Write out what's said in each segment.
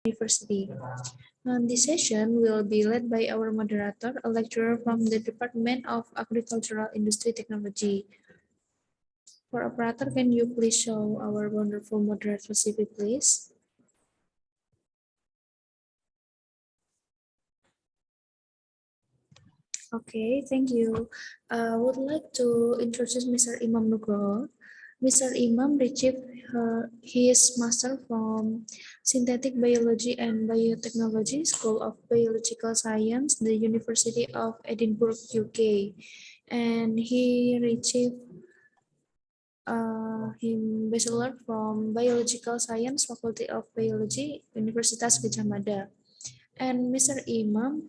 University. This session will be led by our moderator, a lecturer from the Department of Agricultural Industry Technology. For operator, can you please show our wonderful moderator CV, please? Okay, thank you. I would like to introduce Mr. Imam Nugroho. Mr. Imam received his master from Synthetic Biology and Biotechnology, School of Biological Science, the University of Edinburgh, UK. And he received him bachelor from Biological Science, Faculty of Biology, Universitas Gadjah Mada. And Mr. Imam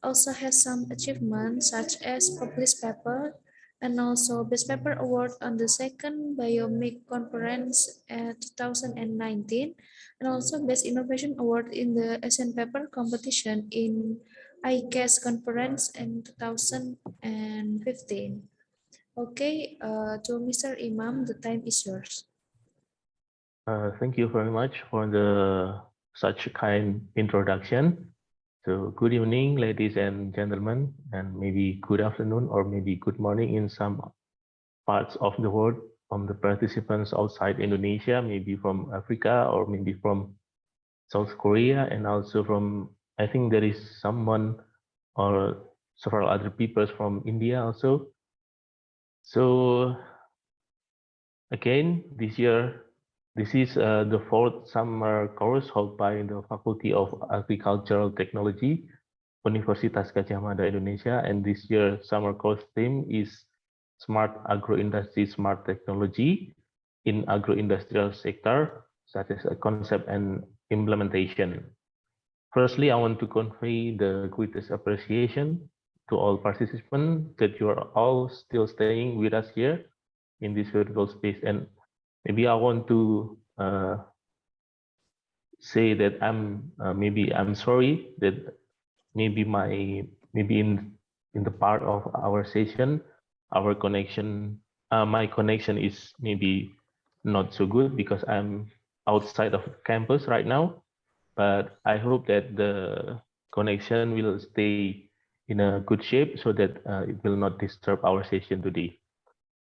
also has some achievements such as published paper and also Best Paper Award on the second Biomic Conference at 2019 and also Best Innovation Award in the Asian Paper Competition in ICAS Conference in 2015. Okay, to Mr. Imam, the time is yours. Thank you very much for such a kind introduction. So good evening, ladies and gentlemen, and maybe good afternoon or maybe good morning in some parts of the world from the participants outside Indonesia, maybe from Africa or maybe from South Korea, and also from, I think there is someone or several other people from India also. So again, this is the fourth summer course held by the Faculty of Agricultural Technology, Universitas Gadjah Mada, Indonesia. And this year summer course theme is Smart Agroindustry, Smart Technology in Agroindustrial sector, such as a concept and implementation. Firstly, I want to convey the greatest appreciation to all participants that you are all still staying with us here in this virtual space. And maybe I want to say that I'm sorry that maybe in the part of our session, our connection, my connection is maybe not so good because I'm outside of campus right now. But I hope that the connection will stay in a good shape so that it will not disturb our session today.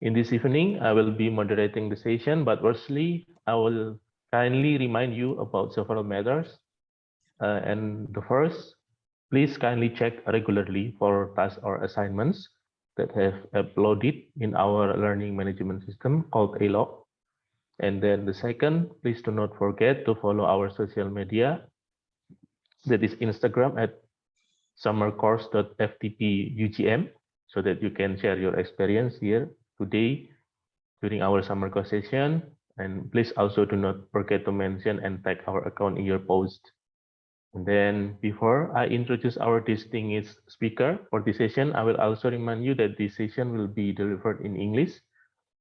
In this evening, I will be moderating the session, but firstly, I will kindly remind you about several matters. And the first, please kindly check regularly for tasks or assignments that have uploaded in our learning management system called ALOG. And then the second, please do not forget to follow our social media. That is Instagram at summercourse.ftpugm, so that you can share your experience here today during our summer course session. And please also do not forget to mention and tag our account in your post. And then before I introduce our distinguished speaker for this session, I will also remind you that this session will be delivered in English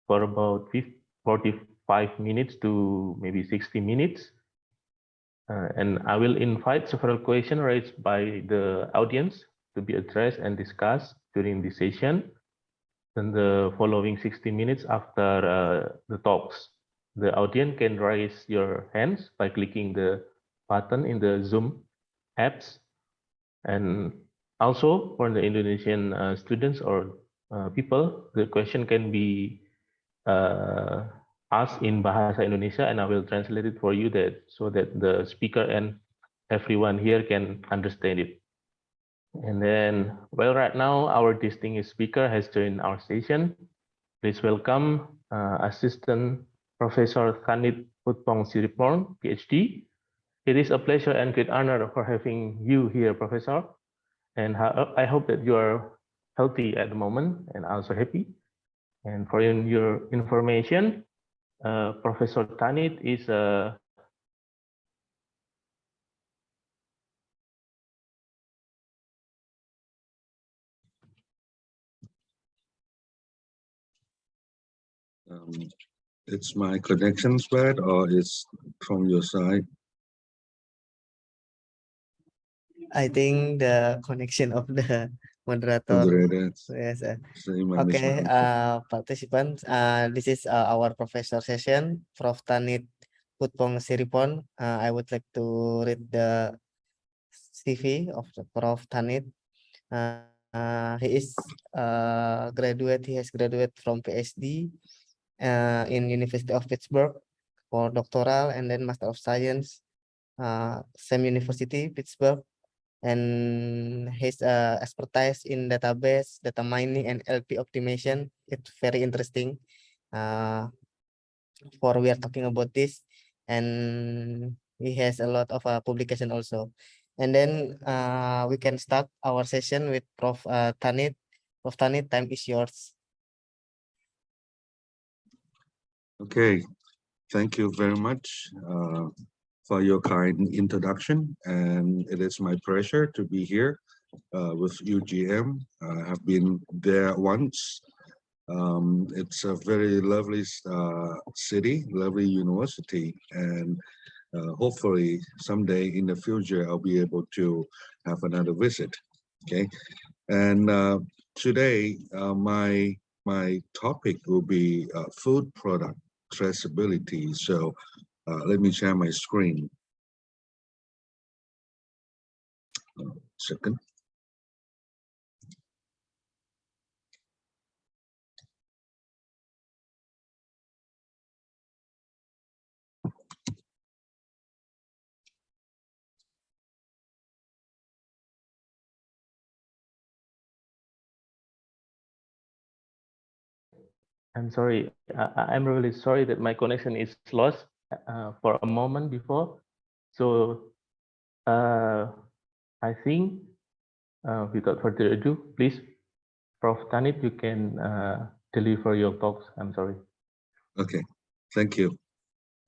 for about 45 minutes to maybe 60 minutes. And I will invite several questions raised by the audience to be addressed and discussed during this session. In the following 60 minutes after the talks, the audience can raise your hands by clicking the button in the Zoom apps. And also for the Indonesian students or people, the question can be asked in Bahasa Indonesia, and I will translate it for you so that the speaker and everyone here can understand it. And then, well, right now our distinguished speaker has joined our session. Please welcome Assistant Professor Thanit Puthpongsiriporn, Ph.D. It is a pleasure and great honor for having you here, Professor. And I hope that you are healthy at the moment and also happy. And for your information, Professor Thanit is a it's my connection bad or it's from your side? I think the connection of the moderator. Yes. Okay, participants. This is our professor session. Prof. Thanit Puthpongsiriporn. I would like to read the CV of the Prof. Thanit. He is graduate. He has graduated from Ph.D. In University of Pittsburgh for doctoral, and then Master of Science, same University, Pittsburgh, and his expertise in database, data mining, and LP optimization. It's very interesting. For we are talking about this, and he has a lot of publication also. And then we can start our session with Prof. Thanit. Prof. Thanit, time is yours. Okay, thank you very much for your kind introduction, and it is my pleasure to be here with UGM. I have been there once. It's a very lovely city, lovely university, and hopefully someday in the future I'll be able to have another visit. Okay, and today my topic will be food product traceability. So let me share my screen. Second. I'm sorry. I'm really sorry that my connection is lost for a moment before. So I think without further ado, please, Prof. Thanit, you can deliver your talks. I'm sorry. Okay, thank you.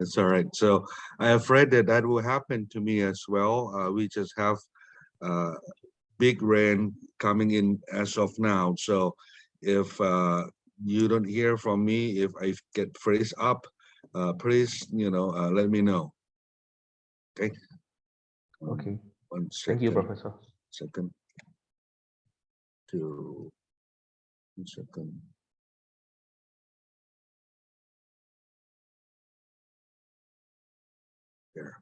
That's all right. So I am afraid that that will happen to me as well. We just have big rain coming in as of now. So if you don't hear from me, if I get phrased up, please, let me know. Okay. Okay. 1 second. Thank you, Professor. Second. 2 second. There.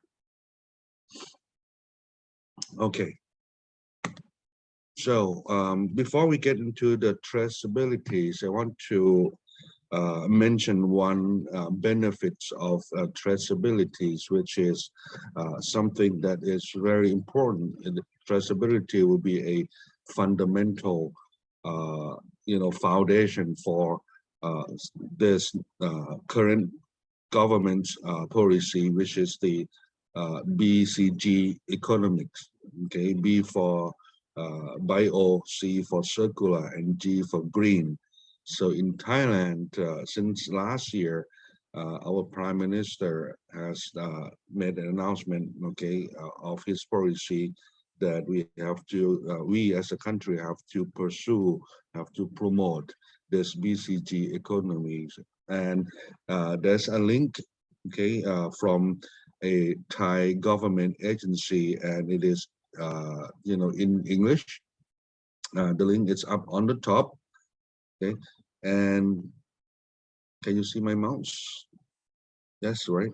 Okay. So before we get into the traceabilities, I want to mention one benefits of traceabilities, which is something that is very important. And traceability will be a fundamental, foundation for this current government policy, which is the BCG economics. Okay, B for bio, C for circular, and G for green. So in Thailand, since last year, our Prime Minister has made an announcement, of his policy that we have to, we as a country have to pursue, have to promote this BCG economy. And there's a link, from a Thai government agency, and it is, in English. The link is up on the top. Okay, and can you see my mouse? Yes, right?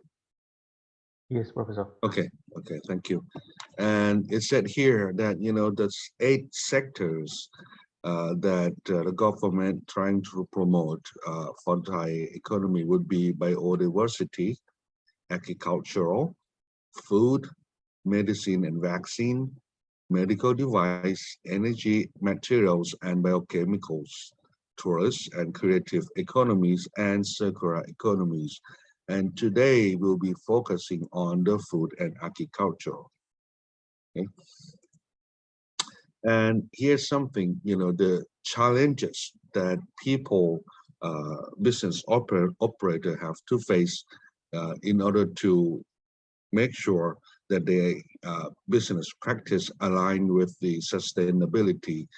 Yes, Professor. Okay, thank you. And it said here that, there's 8 sectors that the government trying to promote for Thai economy would be biodiversity, agricultural, food, medicine and vaccine, medical device, energy, materials and biochemicals, tourist and creative economies, and circular economies. And today we'll be focusing on the food and agriculture. Okay. And here's something, the challenges that people, business operator have to face in order to make sure that their business practice aligned with the sustainability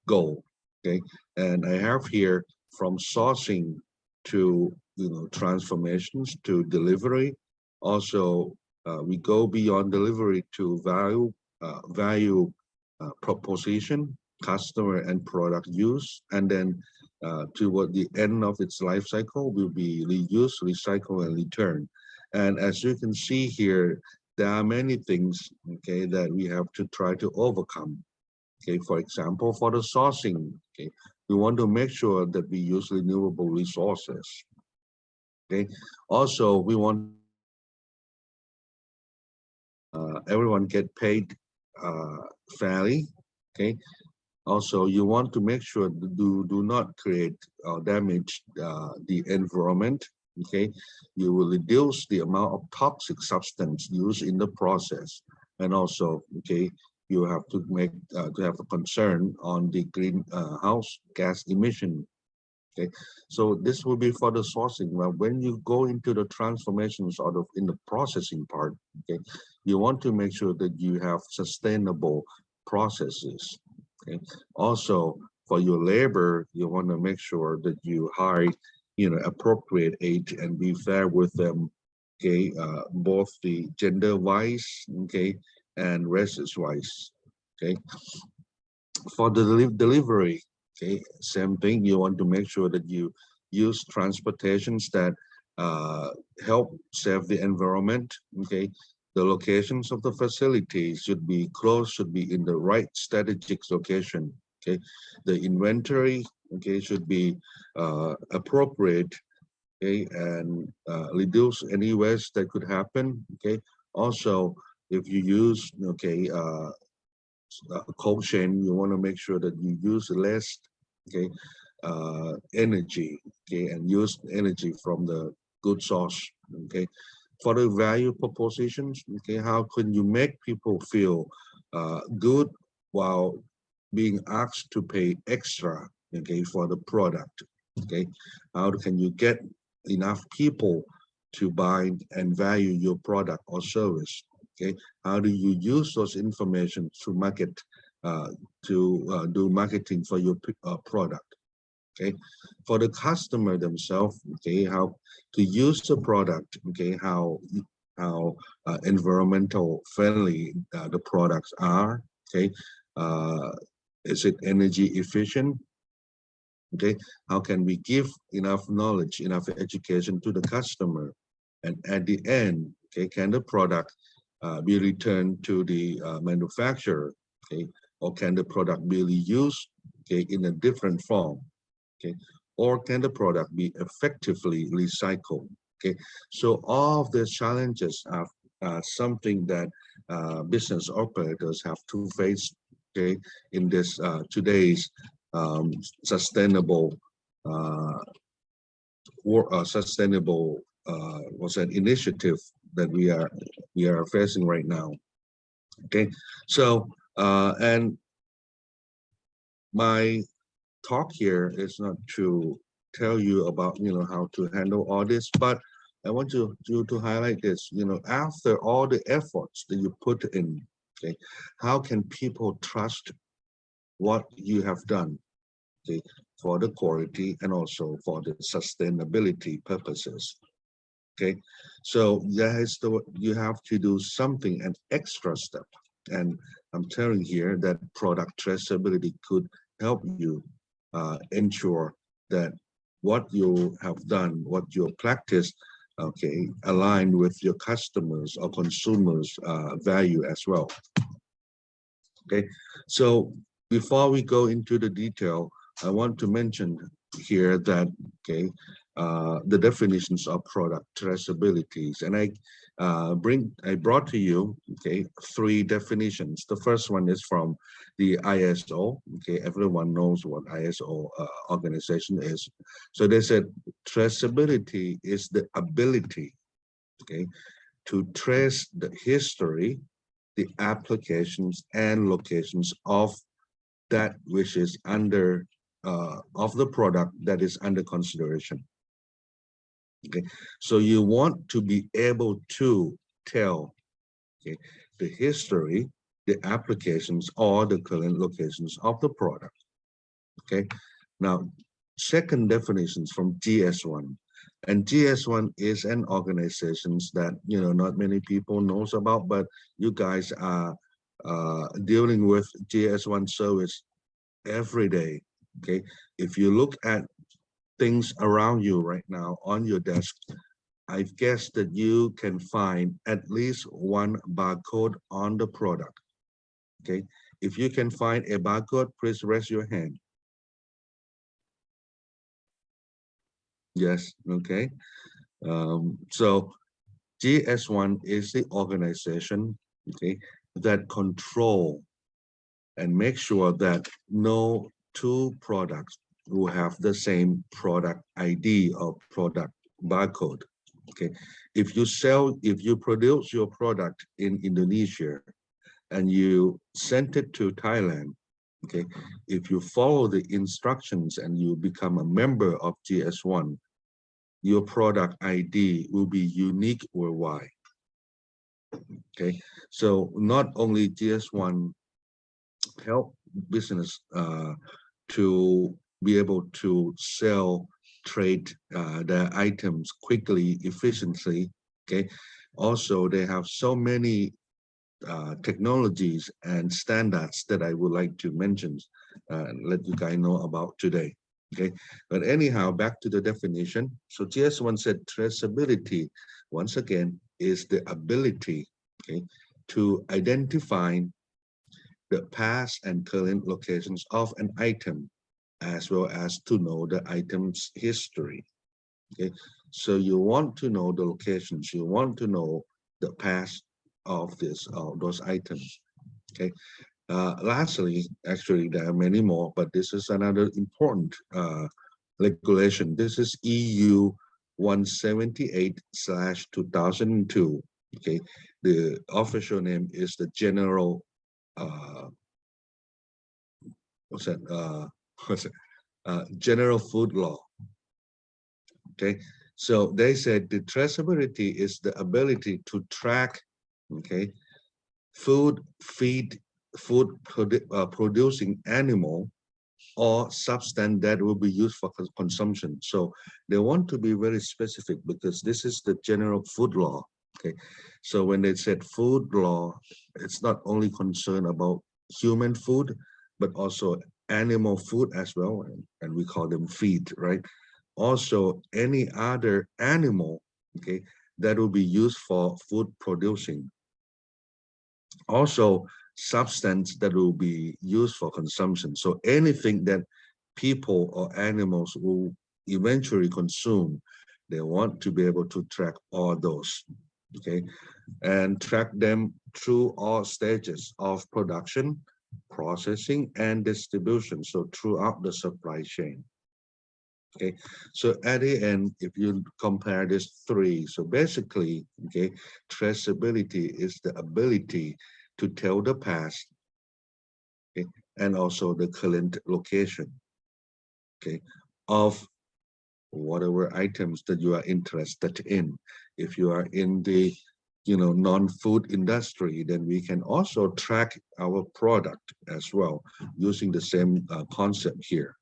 goal. Okay, and I have here from sourcing to transformations to delivery. Also, we go beyond delivery to value proposition, customer and product use, and then toward the end of its life cycle will be reuse, recycle, and return. And as you can see here, there are many things, okay, that we have to try to overcome. Okay, for example, for the sourcing, okay, we want to make sure that we use renewable resources. Okay, also we want everyone get paid fairly. Okay, also you want to make sure do not create or damage the environment. Okay, you will reduce the amount of toxic substance used in the process, and also, okay, you have to make to have a concern on the greenhouse gas emission. Okay, so this will be for the sourcing. Well, when you go into the transformations out of in the processing part, okay, you want to make sure that you have sustainable processes. Okay, also for your labor, you want to make sure that you hire, appropriate age and be fair with them. Okay, both the gender wise, okay, and races wise. Okay, for the delivery, okay, same thing. You want to make sure that you use transportations that help save the environment. Okay, the locations of the facility should be close, should be in the right strategic location. Okay, the inventory, okay, should be appropriate. Okay, and reduce any waste that could happen. Okay, also if you use, okay, cold chain, you want to make sure that you use less, okay, energy, okay, and use energy from the good source. Okay, for the value propositions, okay, how can you make people feel good while being asked to pay extra, okay, for the product? Okay, how can you get enough people to buy and value your product or service? Okay, how do you use those information to market, do marketing for your product? Okay, for the customer themselves, okay, how to use the product, okay, how environmental friendly the products are. Okay, is it energy efficient? Okay, how can we give enough knowledge, enough education to the customer? And at the end, okay, can the product be returned to the manufacturer? Okay, or can the product be reused, okay, in a different form? Okay, or can the product be effectively recycled? Okay, so all of the challenges are something that business operators have to face, okay, in this today's sustainable was an initiative that we are facing right now. Okay, so and my talk here is not to tell you about how to handle all this, but I want you to highlight this. After all the efforts that you put in, okay, how can people trust what you have done, okay, for the quality and also for the sustainability purposes? Okay, so you have to do something, an extra step, and I'm telling here that product traceability could help you ensure that what you have done, what you practice, okay, aligned with your customers or consumers' value as well. Okay, so before we go into the detail, I want to mention here that, okay, the definitions of product traceabilities, and I brought to you, okay, 3 definitions. The first one is from the ISO. Okay, everyone knows what ISO organization is. So they said traceability is the ability, okay, to trace the history, the applications and locations of that which is under of the product that is under consideration. Okay, so you want to be able to tell, okay, the history, the applications, or the current locations of the product. Okay, now second definitions from GS1, and GS1 is an organization that not many people knows about, but you guys are dealing with GS1 service every day. Okay, if you look at things around you right now on your desk, I guess that you can find at least one barcode on the product. Okay, if you can find a barcode, please raise your hand. Yes, okay. So GS1 is the organization, okay, that control and make sure that no two products will have the same product ID or product barcode. Okay, if you produce your product in Indonesia and you send it to Thailand, okay, if you follow the instructions and you become a member of GS1, your product ID will be unique worldwide. Okay, so not only GS1 help business to be able to sell, trade their items quickly, efficiently. Okay, also they have so many technologies and standards that I would like to mention, let you guys know about today. Okay, but anyhow, back to the definition. So GS1 said traceability, once again, is the ability, okay, to identify the past and current locations of an item, as well as to know the item's history. Okay, so you want to know the locations, you want to know the past of those items. Okay, lastly, actually there are many more, but this is another important regulation. This is EU 178/2002. Okay, the official name is the General General Food Law. Okay, so they said the traceability is the ability to track, okay, food producing animal or substance that will be used for consumption. So they want to be very specific because this is the general food law. Okay, so when they said food law, it's not only concerned about human food, but also animal food as well, and we call them feed, right? Also any other animal, okay, that will be used for food producing. Also substance that will be used for consumption. So anything that people or animals will eventually consume, they want to be able to track all those, okay, and track them through all stages of production, processing, and distribution. So throughout the supply chain. Okay, so at the end, if you compare these three, so basically, okay, traceability is the ability to tell the past, okay, and also the current location, okay, of whatever items that you are interested in. If you are in the non-food industry, then we can also track our product as well using the same concept here.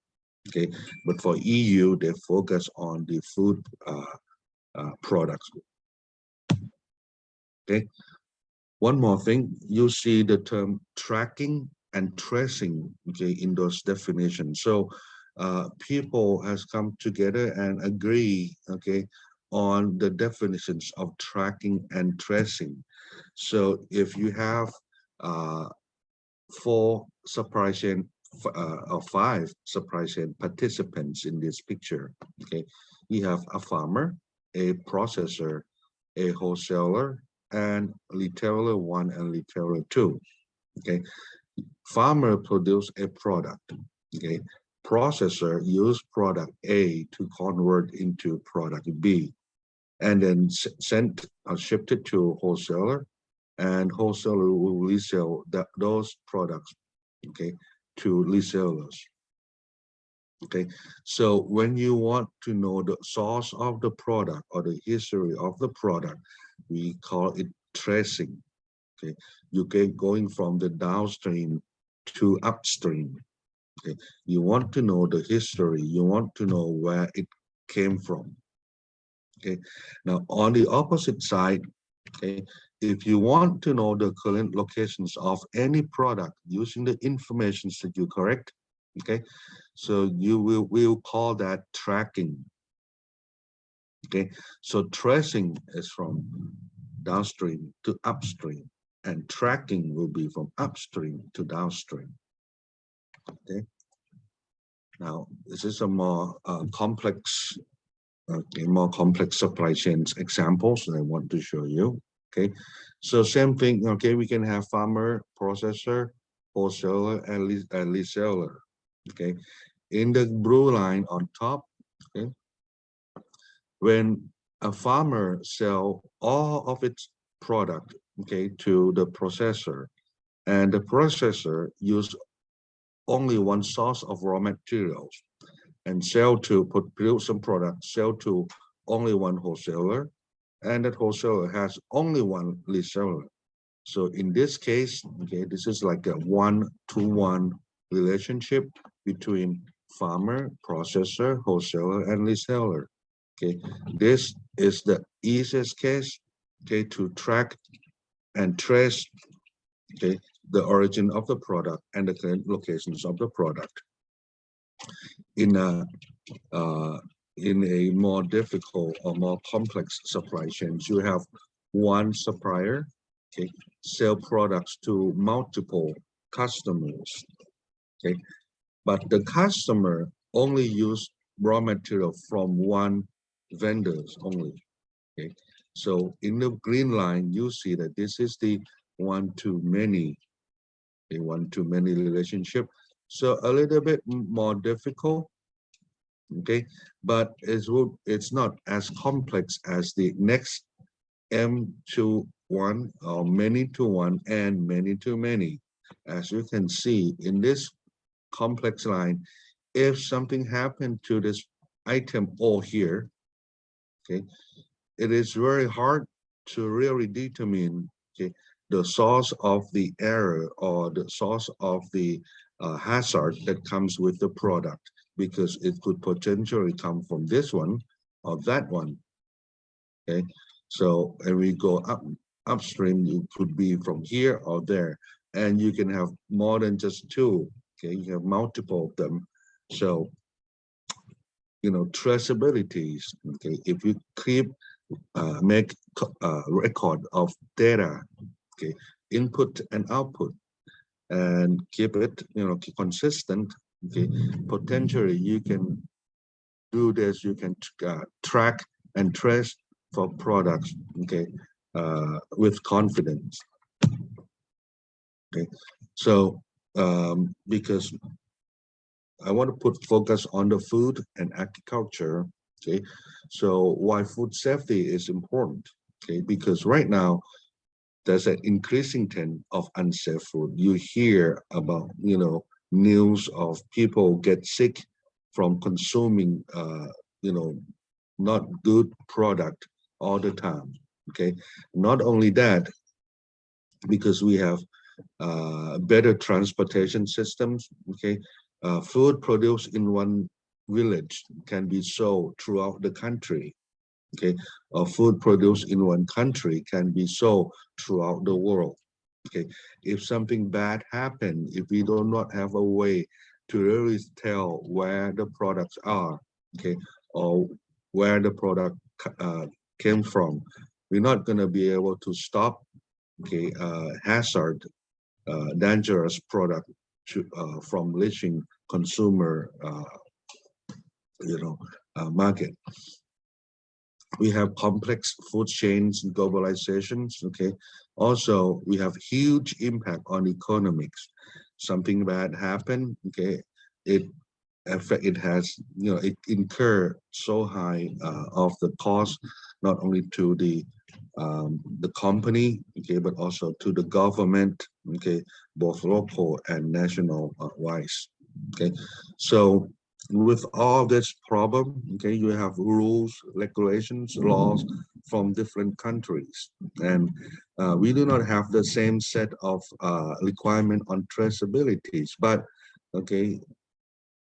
Okay, but for EU, they focus on the food products. Okay, one more thing, you see the term tracking and tracing, okay, in those definitions. So people has come together and agree, okay, on the definitions of tracking and tracing. So if you have 4 supply chain or 5 supply chain participants in this picture, okay, you have a farmer, a processor, a wholesaler, and retailer 1 and retailer 2. Okay, farmer produce a product, okay, processor use product A to convert into product B, and then sent or shipped it to wholesaler, and wholesaler will resell those products, okay, to resellers. Okay, so when you want to know the source of the product or the history of the product, we call it tracing. Okay, you get going from the downstream to upstream. Okay, you want to know the history, you want to know where it came from. Okay, now on the opposite side, okay, if you want to know the current locations of any product using the information that you correct, okay, so you will call that tracking. Okay, so tracing is from downstream to upstream, and tracking will be from upstream to downstream. Okay, now this is a more complex, more complex supply chains examples that I want to show you. Okay, so same thing. Okay, we can have farmer, processor, wholesaler, and reseller. Okay, in the blue line on top. Okay, when a farmer sell all of its product, okay, to the processor, and the processor use only one source of raw materials and sell to produce some product, sell to only one wholesaler, and that wholesaler has only one reseller. So in this case, okay, this is like a 1-to-1 relationship between farmer, processor, wholesaler, and reseller. Okay, this is the easiest case, okay, to track and trace, okay, the origin of the product and the current locations of the product. In a more difficult or more complex supply chains, you have one supplier, okay, sell products to multiple customers, okay, but the customer only use raw material from one vendors only. Okay, so in the green line, you see that this is the one-to-many, a one-to-many relationship. So a little bit more difficult, okay, but it's not as complex as the next M-to-1 or many-to-one and many-to-many. As you can see in this complex line, if something happened to this item all here, okay, it is very hard to really determine, okay, the source of the error or the source of the hazard that comes with the product, because it could potentially come from this one or that one. Okay, so and we go upstream, it could be from here or there, and you can have more than just two. Okay, you have multiple of them. So, you know, traceability. Okay, if you keep make record of data, okay, input and output, and keep it, you know, consistent, okay, potentially you can do this. You can track and trace for products, okay, with confidence. Okay, so because I want to put focus on the food and agriculture. Okay, so why food safety is important? Okay, because right now there's an increasing trend of unsafe food. You hear about, you know, news of people get sick from consuming, you know, not good product all the time. Okay, not only that, because we have better transportation systems. Okay, food produced in one village can be sold throughout the country. Okay, food produced in one country can be sold throughout the world. Okay, if something bad happened, if we do not have a way to really tell where the products are, okay, or where the product came from, we're not going to be able to stop, okay, hazard, dangerous product to, from reaching consumer, you know, market. We have complex food chains and globalizations. Okay, also we have huge impact on economics. Something bad happened, okay, it has, you know, it incur so high of the cost, not only to the company, okay, but also to the government, okay, both local and national wise. Okay, so with all this problem, okay, you have rules, regulations, laws from different countries, and we do not have the same set of requirement on traceabilities, but okay,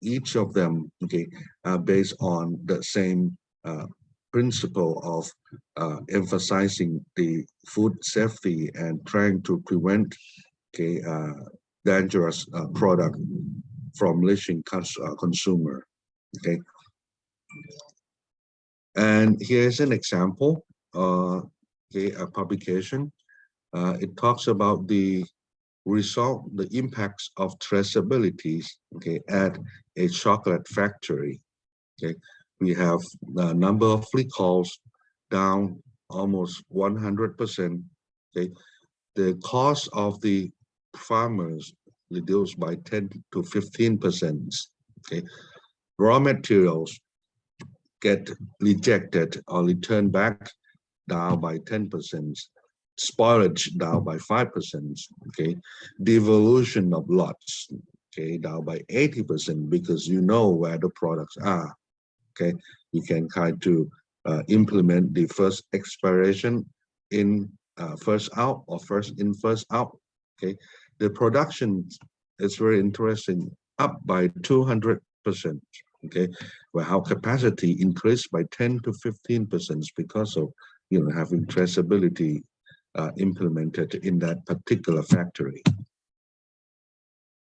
each of them, okay, are based on the same principle of emphasizing the food safety and trying to prevent, okay, dangerous product from reaching consumer. Okay, And here's an example, okay, a publication. It talks about the result, the impacts of traceability, okay, at a chocolate factory. Okay, we have the number of recalls down almost 100%. Okay, the cost of the farmers reduced by 10 to 15%. Okay, raw materials get rejected or returned back, down by 10%. Spoilage down by 5%. Okay, devolution of lots, okay, down by 80% because you know where the products are. Okay, you can try to implement the first expiration in first out or first in first out. Okay, the production is very interesting, up by 200%. Okay, where how capacity increased by 10 to 15% because of having traceability implemented in that particular factory.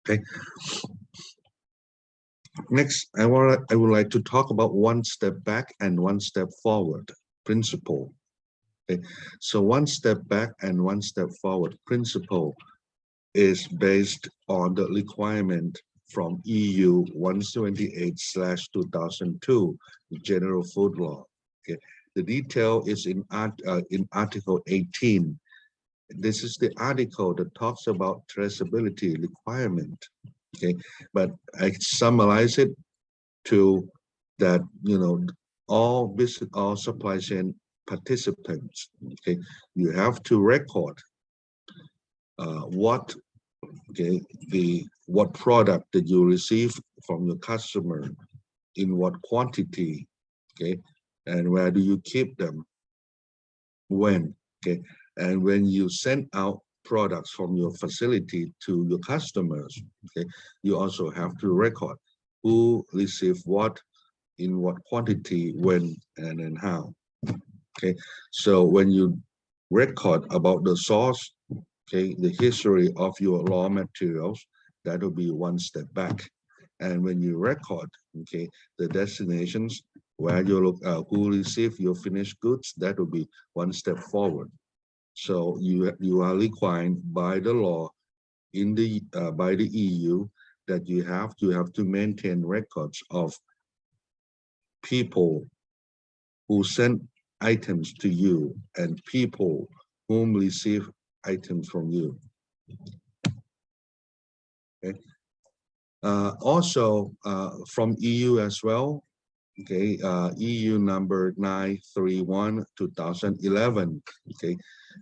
Okay. Next, I would like to talk about one step back and one step forward principle. Okay, so one step back and one step forward principle is based on the requirement from EU 178/2002, the General Food Law. Okay, the detail is in Article 18. This is the article that talks about traceability requirement. Okay, but I summarize it to that, all supply chain participants, okay, you have to record what product that you receive from your customer, in what quantity, okay, and where do you keep them, when, okay, and when you send out products from your facility to your customers, okay, you also have to record who received what, in what quantity, when, and how. Okay, so when you record about the source, okay, the history of your raw materials, that will be one step back. And when you record, okay, the destinations where you look who received your finished goods, that will be one step forward. So you are required by the law in the by the EU that you have to maintain records of people who send items to you and people whom receive items from you. Okay. Also from EU as well. Okay, EU number 931/2011. Okay,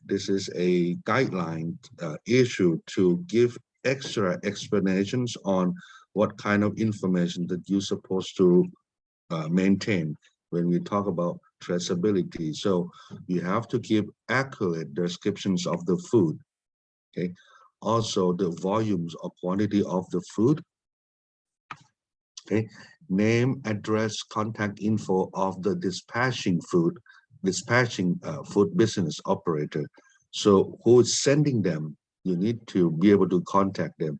this is a guideline issue to give extra explanations on what kind of information that you're supposed to maintain when we talk about traceability. So you have to give accurate descriptions of the food. Okay, also the volumes or quantity of the food. Okay, name, address, contact info of the dispatching food business operator. So who is sending them? You need to be able to contact them.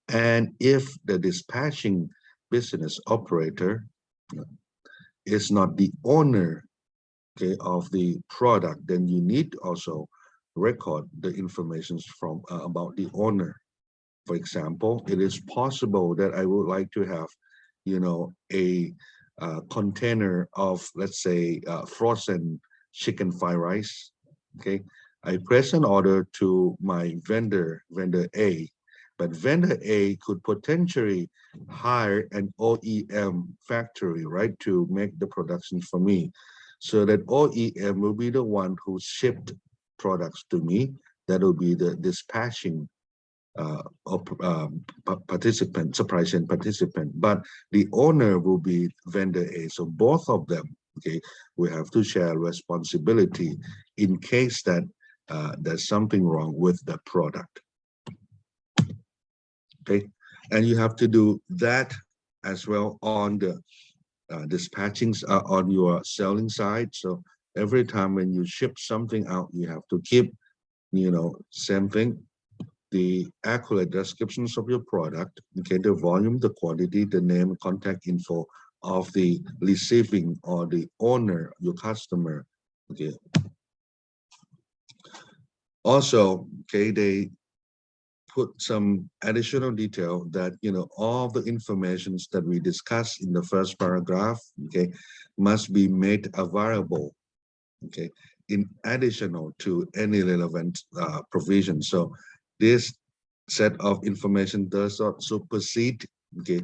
And if the dispatching business operator is not the owner, okay, of the product, then you need to also record the information from about the owner. For example, it is possible that I would like to have, a container of, let's say, frozen chicken fried rice. Okay, I press an order to my vendor A, but vendor A could potentially hire an OEM factory, right, to make the production for me. So that OEM will be the one who shipped products to me. That will be the dispatching participant, supply chain participant, but the owner will be vendor A. So both of them, okay, we have to share responsibility in case that there's something wrong with the product. Okay, and you have to do that as well on the dispatchings on your selling side. So every time when you ship something out, you have to keep, same thing, the accurate descriptions of your product, okay, the volume, the quantity, the name, contact info of the receiving or the owner, your customer. Okay. Also, okay, they put some additional detail that, you know, all the informations that we discussed in the first paragraph, okay, must be made available, okay, in additional to any relevant provision. So this set of information does not supersede, okay,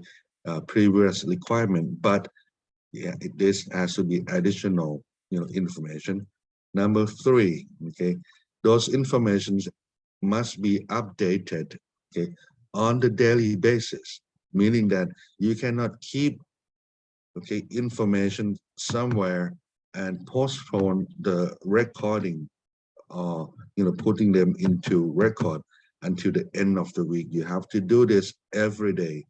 previous requirement, but yeah, this has to be additional, you know, information. Number 3, okay, those informations must be updated, okay, on the daily basis, meaning that you cannot keep, okay, information somewhere and postpone the recording or, you know, putting them into record until the end of the week. You have to do this every day.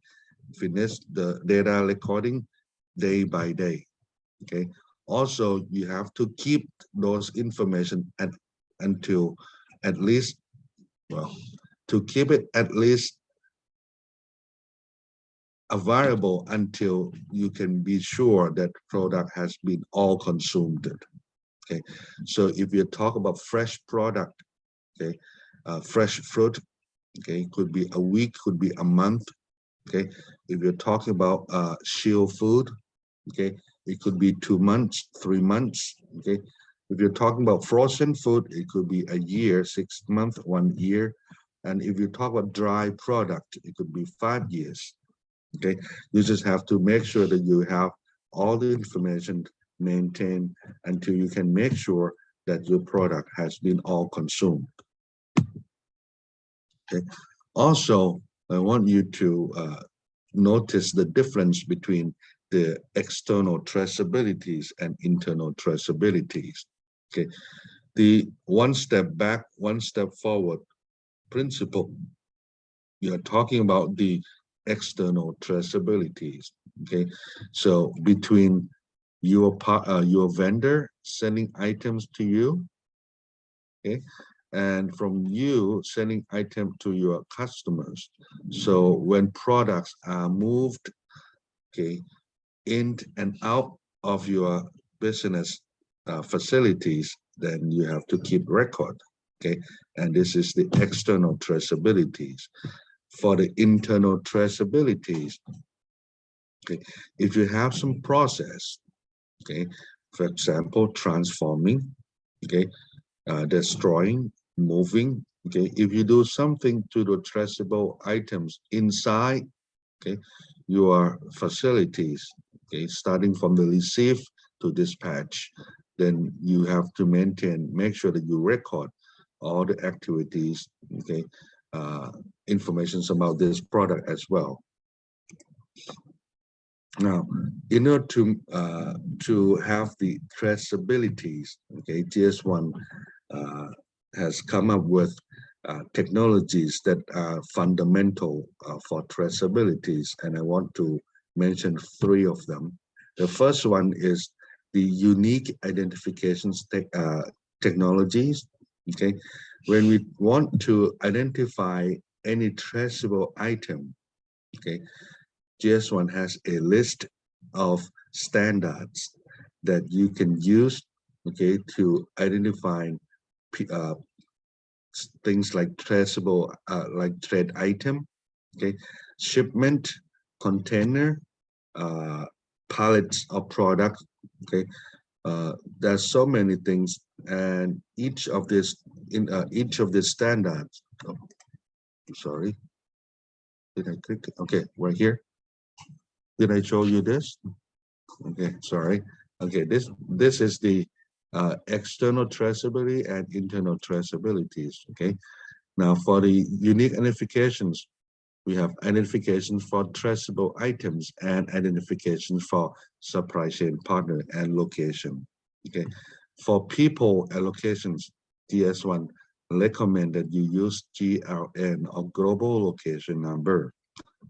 Finish the data recording day by day. Okay. Also, you have to keep those information until at least, well, to keep it at least available until you can be sure that product has been all consumed. Okay. So if you talk about fresh product, okay, fresh fruit, okay, could be a week, could be a month. Okay. If you're talking about shield food, okay, it could be 2 months, 3 months. Okay. If you're talking about frozen food, it could be a year, 6 months, 1 year. And if you talk about dry product, it could be 5 years. Okay. You just have to make sure that you have all the information maintained until you can make sure that your product has been all consumed. Okay. Also, I want you to notice the difference between the external traceabilities and internal traceabilities. Okay, the one step back, one step forward principle, you're talking about the external traceabilities. Okay, so between your vendor sending items to you, okay, and from you sending item to your customers. So when products are moved, okay, in and out of your business facilities, then you have to keep record, okay? And this is the external traceabilities. For the internal traceabilities, okay, if you have some process, okay, for example, transforming, okay, destroying, moving, okay, if you do something to the traceable items inside, okay, your facilities, okay, starting from the receive to dispatch, then you have to make sure that you record all the activities, okay, information about this product as well. Now, in order to have the traceabilities, okay, GS1 has come up with technologies that are fundamental for traceabilities, and I want to mention 3 of them. The first one is the unique identifications technologies. Okay, when we want to identify any traceable item, okay, GS1 has a list of standards that you can use, okay, to identify things like traceable, like trade item, okay, shipment, container, pallets of product, okay. There's so many things, and each of these standards. Oh, sorry, did I click? Okay, right here. Did I show you this? Okay, sorry. Okay, this is the external traceability and internal traceabilities. Okay, now for the unique identifications, we have identifications for traceable items and identifications for supply chain partner and location. Okay, for people allocations, GS1 recommend that you use GLN or global location number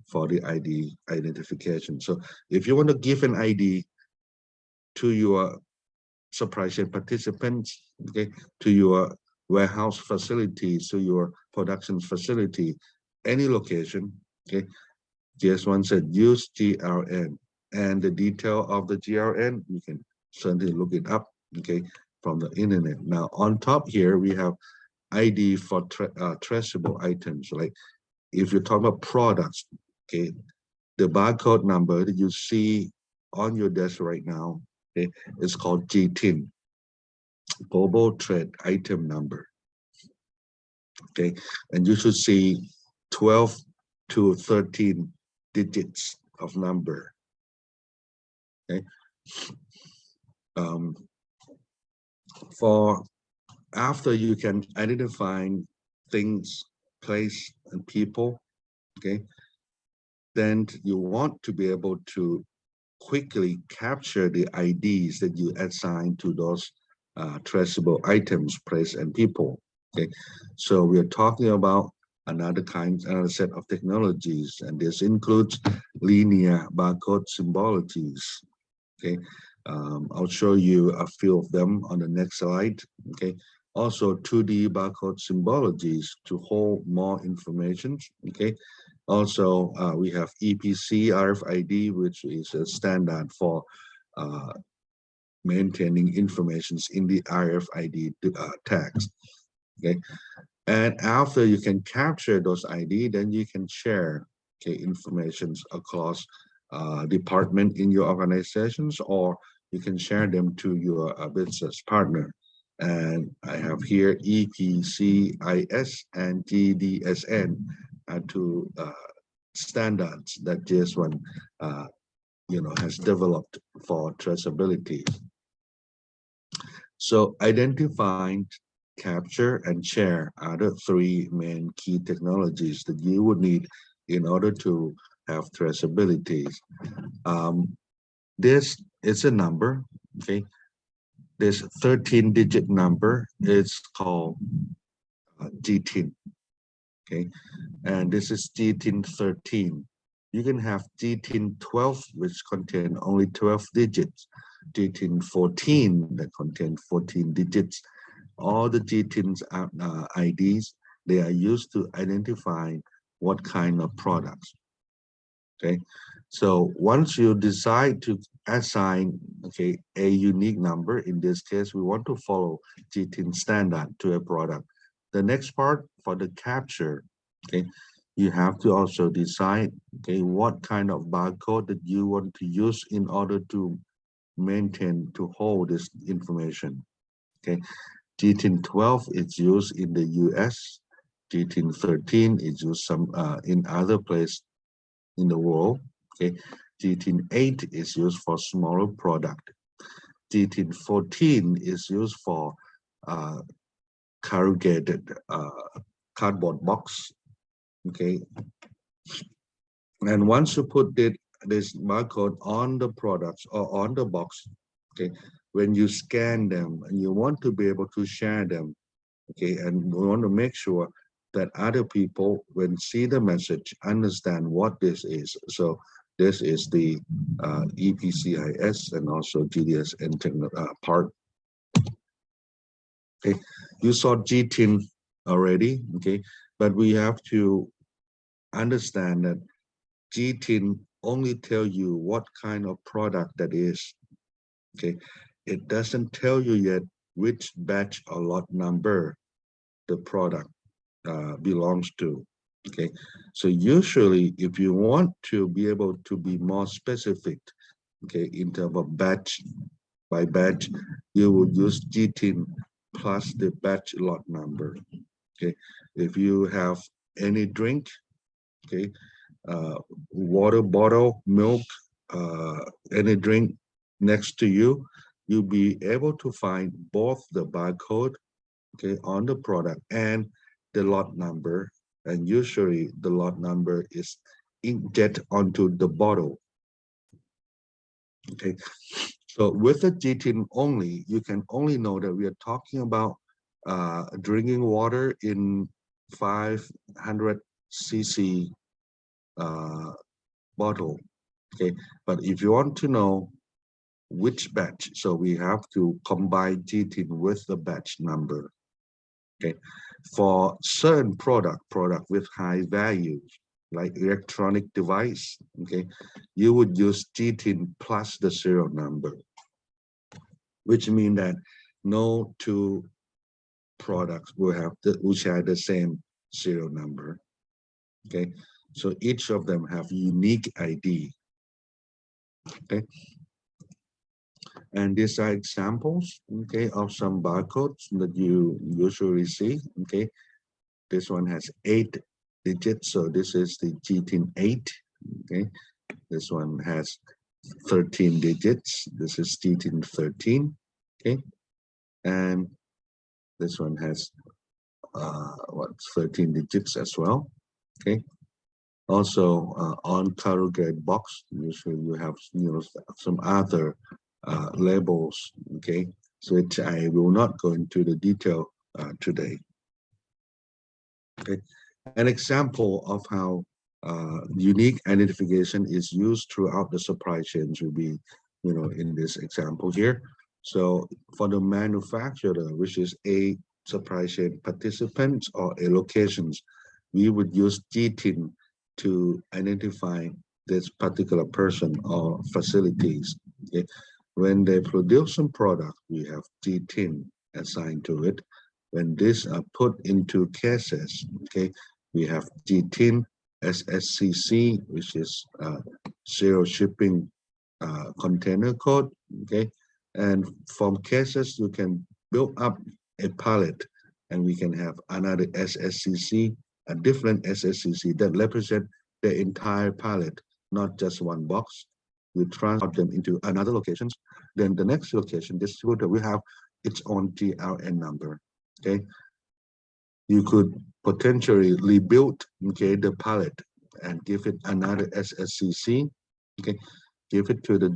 for the ID identification. So if you want to give an ID to your supply chain participants, okay, to your warehouse facilities, to your production facility, any location, okay, GS1 said use GLN and the detail of the GRN, you can certainly look it up, okay, from the internet. Now, on top here, we have ID for traceable items. Like if you're talking about products, okay, the barcode number that you see on your desk right now, okay, is called GTIN, Global Trade Item Number. Okay, and you should see 12 to 13 digits of number. Okay, for after you can identify things, place, and people, okay, then you want to be able to quickly capture the IDs that you assign to those traceable items, place, and people. Okay, so we are talking about another set of technologies, and this includes linear barcode symbologies. Okay, I'll show you a few of them on the next slide. Okay, also 2D barcode symbologies to hold more information. Okay, also we have EPC RFID, which is a standard for maintaining information in the RFID tags. Okay, and after you can capture those ID, then you can share, okay, information across department in your organizations, or you can share them to your business partner. And I have here EPCIS and GDSN are two standards that JS1 has developed for traceability. So identify, capture, and share are the three main key technologies that you would need in order to have traceability. This is a number, okay? This 13-digit number is called GTIN, okay? And this is GTIN 13. You can have GTIN 12, which contain only 12 digits, GTIN 14 that contain 14 digits. All the GTINs IDs, they are used to identify what kind of products. Okay, so once you decide to assign, okay, a unique number, in this case, we want to follow GTIN standard to a product. The next part for the capture, okay, you have to also decide, okay, what kind of barcode that you want to use in order to maintain, to hold this information. Okay, GTIN 12 is used in the US. GTIN 13 is used some in other places in the world. Okay, GTIN 8 is used for smaller product. GTIN 14 is used for corrugated cardboard box. Okay, and once you put this barcode on the products or on the box, okay, when you scan them and you want to be able to share them, okay, and we want to make sure that other people, when see the message, understand what this is. So this is the EPCIS and also GDSN part. Okay, you saw GTIN already, okay, but we have to understand that GTIN only tell you what kind of product that is. Okay, it doesn't tell you yet which batch or lot number the product belongs to. Okay, so usually if you want to be able to be more specific, okay, in terms of batch by batch, you would use GTIN plus the batch lot number. Okay, if you have any drink, okay, water bottle, milk, any drink next to you, you'll be able to find both the barcode, okay, on the product and the lot number, and usually the lot number is inkjet onto the bottle. Okay, so with the GTIN only, you can only know that we are talking about drinking water in 500 cc bottle. Okay, but if you want to know which batch, so we have to combine GTIN with the batch number. Okay, for certain product with high values, like electronic device, okay, you would use GTIN plus the serial number, which means that no two products will have which share the same serial number. Okay, so each of them have unique ID. Okay, and these are examples, okay, of some barcodes that you usually see. Okay, this one has 8 digits, so this is the GTIN 8. Okay, this one has 13 digits. This is GTIN 13. Okay, and this one has 13 digits as well. Okay, also on corrugated box, usually you have some other labels. Okay, so which I will not go into the detail today. Okay, an example of how unique identification is used throughout the supply chains will be, in this example here. So for the manufacturer, which is a supply chain participants or a locations, we would use GTIN to identify this particular person or facilities. Okay? When they produce some product, we have GTIN assigned to it. When these are put into cases, okay, we have GTIN SSCC, which is serial shipping container code, okay, and from cases you can build up a pallet, and we can have another SSCC, a different SSCC that represent the entire pallet, not just one box. We transport them into another locations. Then the next location distributor will have its own GRN number. Okay, you could potentially rebuild, okay, the pallet and give it another SSCC. Okay, give it to the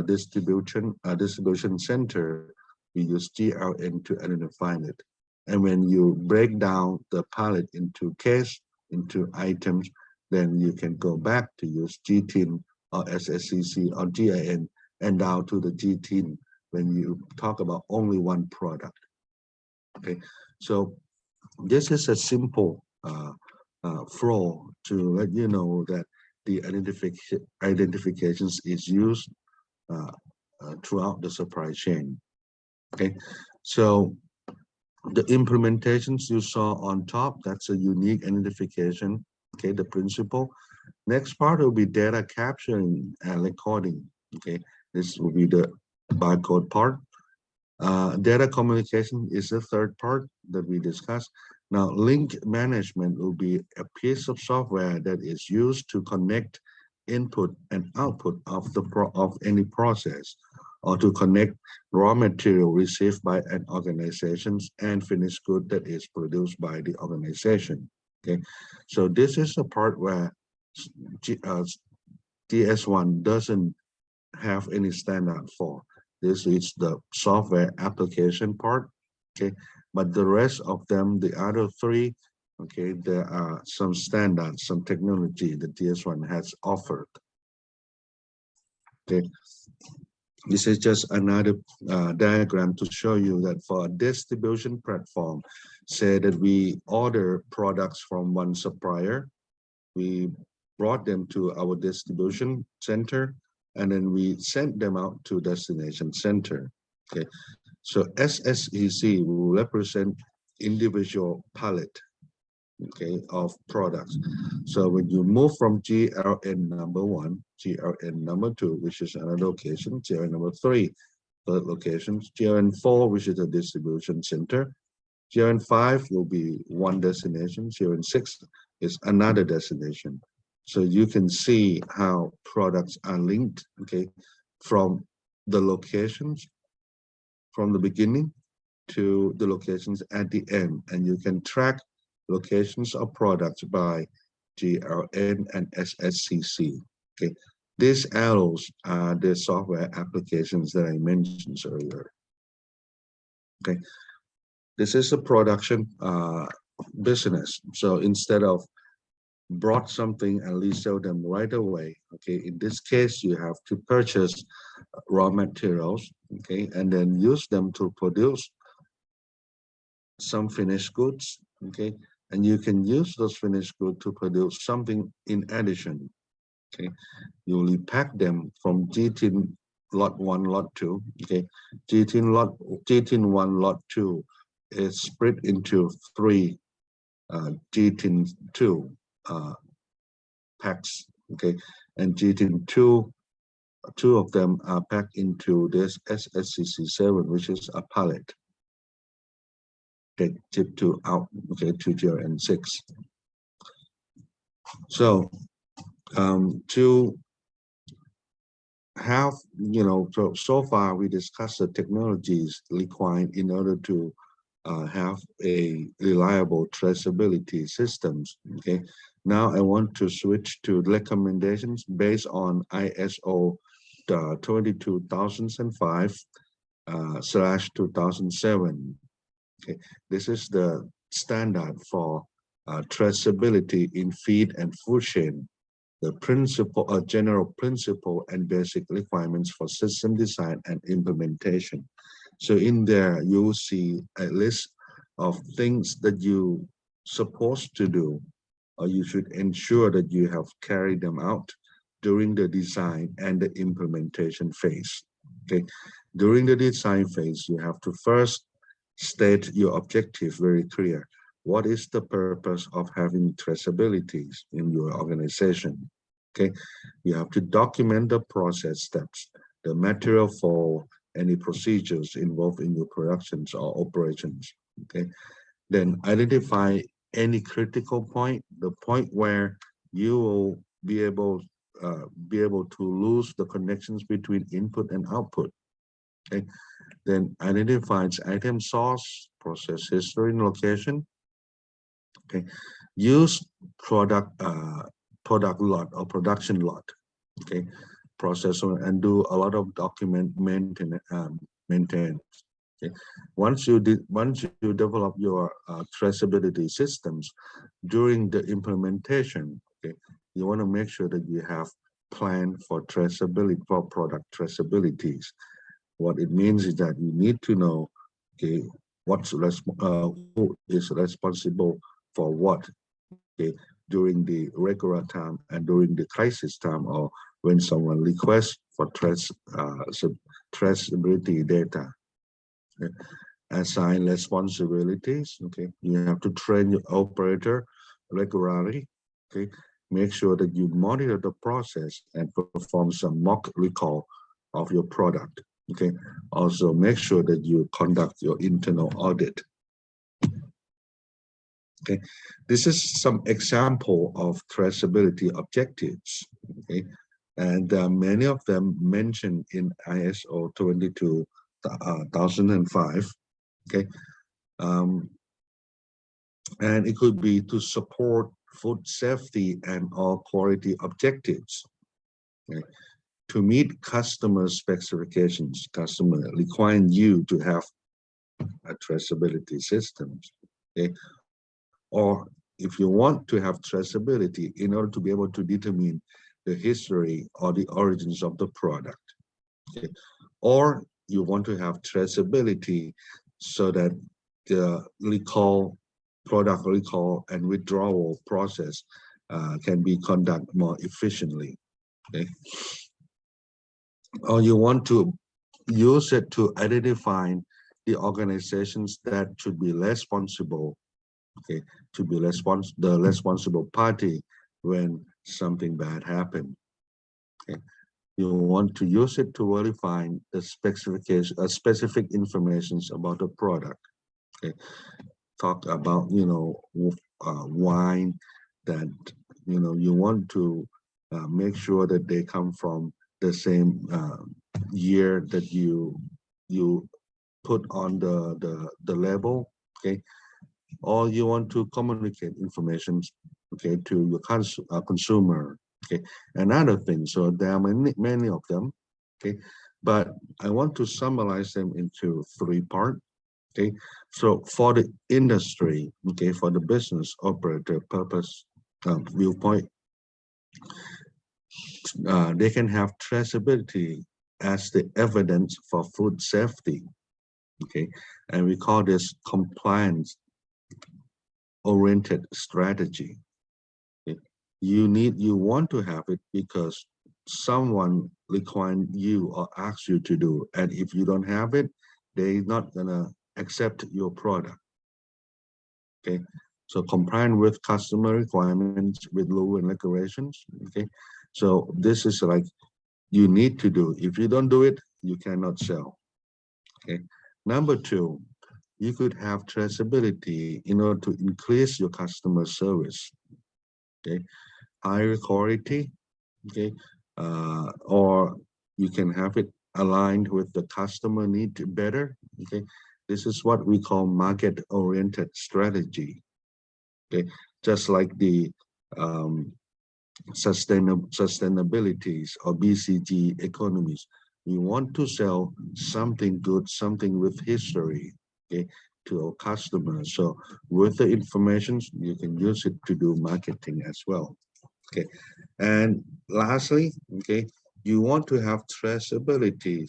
distribution center. We use GRN to identify it. And when you break down the pallet into case, into items, then you can go back to use GTIN or SSCC or GIN and down to the GTIN when you talk about only one product. Okay, so this is a simple flow to let you know that the identifications is used throughout the supply chain. Okay, so the implementations you saw on top, that's a unique identification. Okay, the principle. Next part will be data capturing and recording. Okay, this will be the barcode part. Data communication is the third part that we discussed. Now, link management will be a piece of software that is used to connect input and output of any process, or to connect raw material received by an organization and finished good that is produced by the organization. Okay, so this is a part where DS1 doesn't have any standard for. This is the software application part, okay? But the rest of them, the other three, okay, there are some standards, some technology that DS1 has offered. Okay, this is just another diagram to show you that for a distribution platform, say that we order products from one supplier, we brought them to our distribution center, and then we sent them out to destination center. Okay, so SSEC will represent individual pallet, okay, of products. So when you move from GRN number 1, GRN number 2, which is another location, GRN number 3, third location, GRN 4, which is a distribution center, GRN 5 will be one destination, GRN 6 is another destination. So you can see how products are linked, okay, from the locations, from the beginning to the locations at the end. And you can track locations of products by GRN and SSCC. Okay, these arrows are the software applications that I mentioned earlier. Okay, this is a production business. So instead of brought something and resell them right away, okay, in this case you have to purchase raw materials, okay, and then use them to produce some finished goods, okay, and you can use those finished goods to produce something in addition. Okay, you will pack them from G10 lot 1, lot 2. Okay, G10 1, lot 2 is split into 3 G10 2 packs. Okay, and G10 two of them are packed into this SSCC7, which is a pallet. Okay, tip 2 out. Okay, to GRN6. So to have, so far we discussed the technologies required in order to have a reliable traceability systems. Okay, now I want to switch to recommendations based on ISO 22005/2007. Okay, this is the standard for traceability in feed and food chain. The principle, general principle and basic requirements for system design and implementation. So in there, you will see a list of things that you supposed to do, or you should ensure that you have carried them out during the design and the implementation phase. Okay, during the design phase, you have to first state your objective very clear. What is the purpose of having traceability in your organization? Okay, you have to document the process steps, the material for any procedures involved in your productions or operations. Okay, then identify any critical point, the point where you will be able to lose the connections between input and output. Okay, then identifies item source, process history and location. Okay, use product lot or production lot. Okay, process and do a lot of document maintenance. Okay, once you develop your traceability systems during the implementation, okay, you want to make sure that you have plan for traceability, for product traceabilities. What it means is that you need to know, okay, who is responsible for what, okay, during the regular time and during the crisis time, or when someone requests for traceability data. Okay. Assign responsibilities. Okay, you have to train your operator regularly. Okay, make sure that you monitor the process and perform some mock recall of your product. Okay, also make sure that you conduct your internal audit. Okay, this is some example of traceability objectives. Okay, and many of them mentioned in ISO 22005. Okay, and it could be to support food safety and all quality objectives. Okay. To meet customer specifications, customer requiring you to have a traceability systems. Okay, or if you want to have traceability in order to be able to determine the history or the origins of the product. Okay, or you want to have traceability so that the product recall and withdrawal process can be conducted more efficiently. Okay, or you want to use it to identify the organizations that should be responsible, okay, to be the responsible party when something bad happened. Okay, you want to use it to verify the specific information about the product. Okay, talk about wine that you want to make sure that they come from the same year that you put on the label. Okay, or you want to communicate information, okay, to your consumer. Okay, another thing. So there are many of them. Okay, but I want to summarize them into 3 parts. Okay, so for the industry, okay, for the business operator purpose viewpoint, they can have traceability as the evidence for food safety. Okay, and we call this compliance oriented strategy. Okay? You want to have it because someone requires you or asks you to do, and if you don't have it, they're not gonna accept your product. Okay, so compliant with customer requirements with law and regulations. Okay, so this is like you need to do. If you don't do it, you cannot sell. Okay, number two, you could have traceability in order to increase your customer service. Okay, higher quality. Okay, or you can have it aligned with the customer need better. Okay, this is what we call market-oriented strategy. Okay, just like the sustainabilities or BCG economies. We want to sell something good, something with history, okay, to our customers. So with the information, you can use it to do marketing as well. Okay, and lastly, okay, you want to have traceability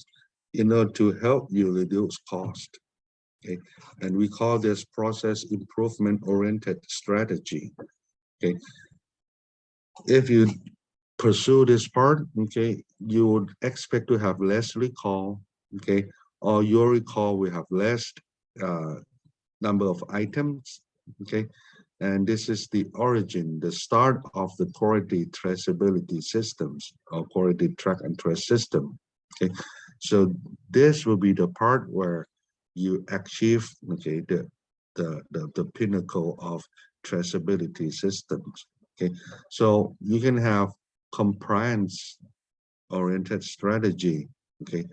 in order to help you reduce cost. Okay, and we call this process improvement oriented strategy. Okay, if you pursue this part, okay, you would expect to have less recall, okay, or your recall will have less number of items, okay, and this is the origin, the start of the quality traceability systems or quality track and trace system. Okay, so this will be the part where you achieve, okay, the pinnacle of traceability systems. Okay, so you can have compliance oriented strategy, okay,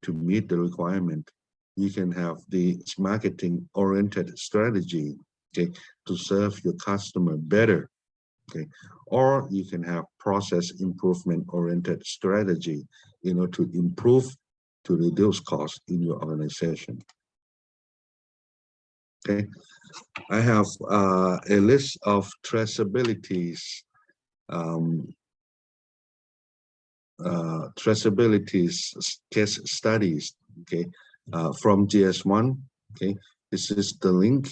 to meet the requirement. You can have the marketing oriented strategy, okay, to serve your customer better, okay, or you can have process improvement oriented strategy, you know, to improve, to reduce costs in your organization. Okay, I have a list of traceabilities case studies, okay, from GS1. Okay, this is the link,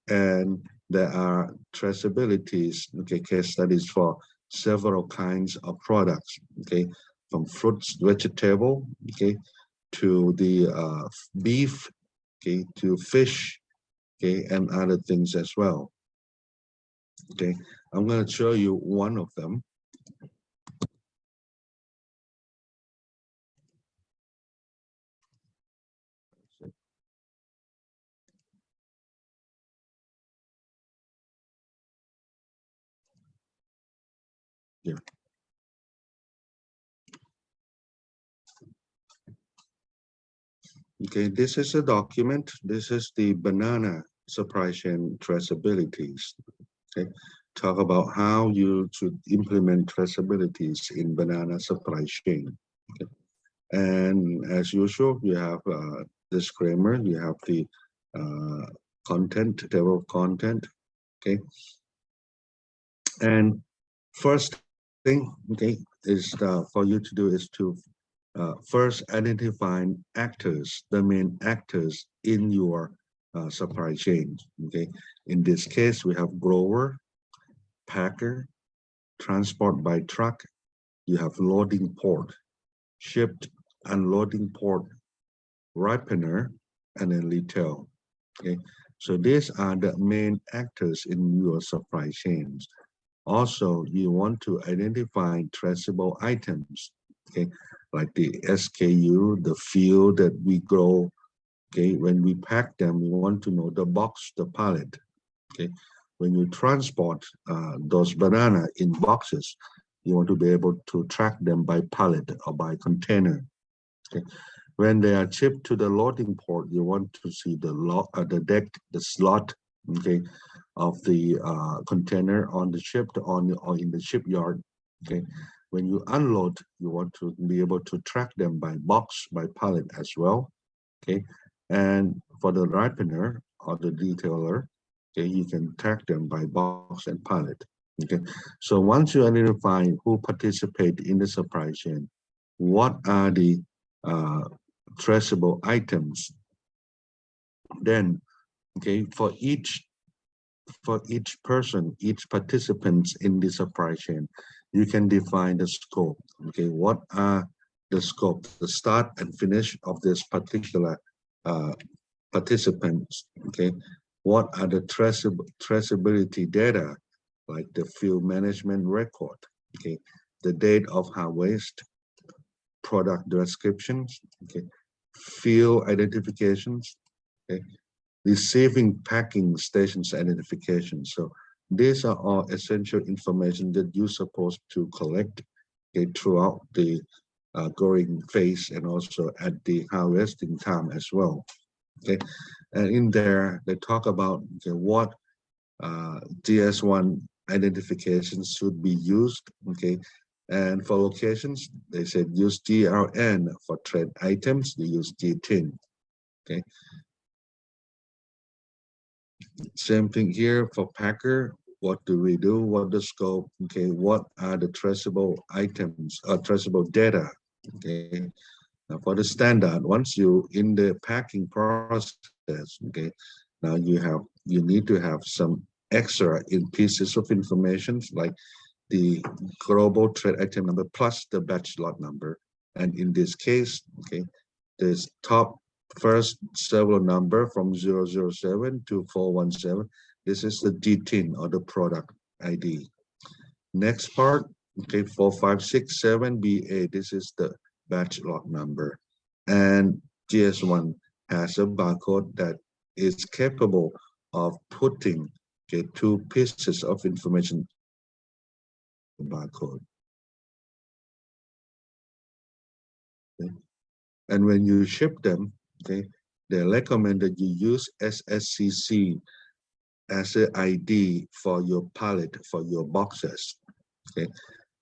and there are traceabilities, okay, case studies for several kinds of products, okay, from fruits, vegetable, okay, to the beef, okay, to fish, okay, and other things as well. Okay, I'm going to show you one of them. Yeah. Okay, this is a document. This is the banana supply chain traceabilities. Okay, talk about how you should implement traceabilities in banana supply chain. Okay. And as usual, you have a disclaimer, you have the content, table of content. Okay, and first thing, okay, is for you to do is to first identify actors, the main actors in your supply chain. Okay, in this case, we have grower, packer, transport by truck, you have loading port, shipped, unloading port, ripener, and then retail. Okay, so these are the main actors in your supply chains. Also, you want to identify traceable items, okay, like the SKU, the field that we grow. Okay, when we pack them, we want to know the box, the pallet. Okay, when you transport those banana in boxes, you want to be able to track them by pallet or by container. Okay, when they are shipped to the loading port, you want to see the deck, the slot, okay, of the container on the ship or in the shipyard. Okay, when you unload, you want to be able to track them by box, by pallet as well. Okay, and for the ripener or the detailer, okay, you can track them by box and pallet. Okay, so once you identify who participate in the supply chain, what are the traceable items, then, okay, for each for each person, each participant in the supply chain, you can define the scope. Okay, what are the scope, the start and finish of this particular participants? Okay, what are the traceability data, like the field management record? Okay, the date of harvest, product descriptions, okay, field identifications, okay, receiving packing stations identification. So these are all essential information that you're supposed to collect, okay, throughout the growing phase and also at the harvesting time as well. Okay, and in there they talk about, okay, what GS1 identifications should be used. Okay, and for locations they said use GRN. For trade items they use G10. Okay, same thing here for packer. What do we do? What the scope? Okay, what are the traceable items or traceable data? Okay, now for the standard, once you in the packing process, okay, now you need to have some extra in pieces of information like the global trade item number plus the batch lot number. And in this case, okay, this top first serial number from 007 to 417, this is the G10 or the product ID. Next part, okay, 4567BA, this is the batch lot number. And GS1 has a barcode that is capable of putting, okay, two pieces of information in the barcode. Okay. And when you ship them, okay, they recommend that you use SSCC as an ID for your pallet, for your boxes. Okay,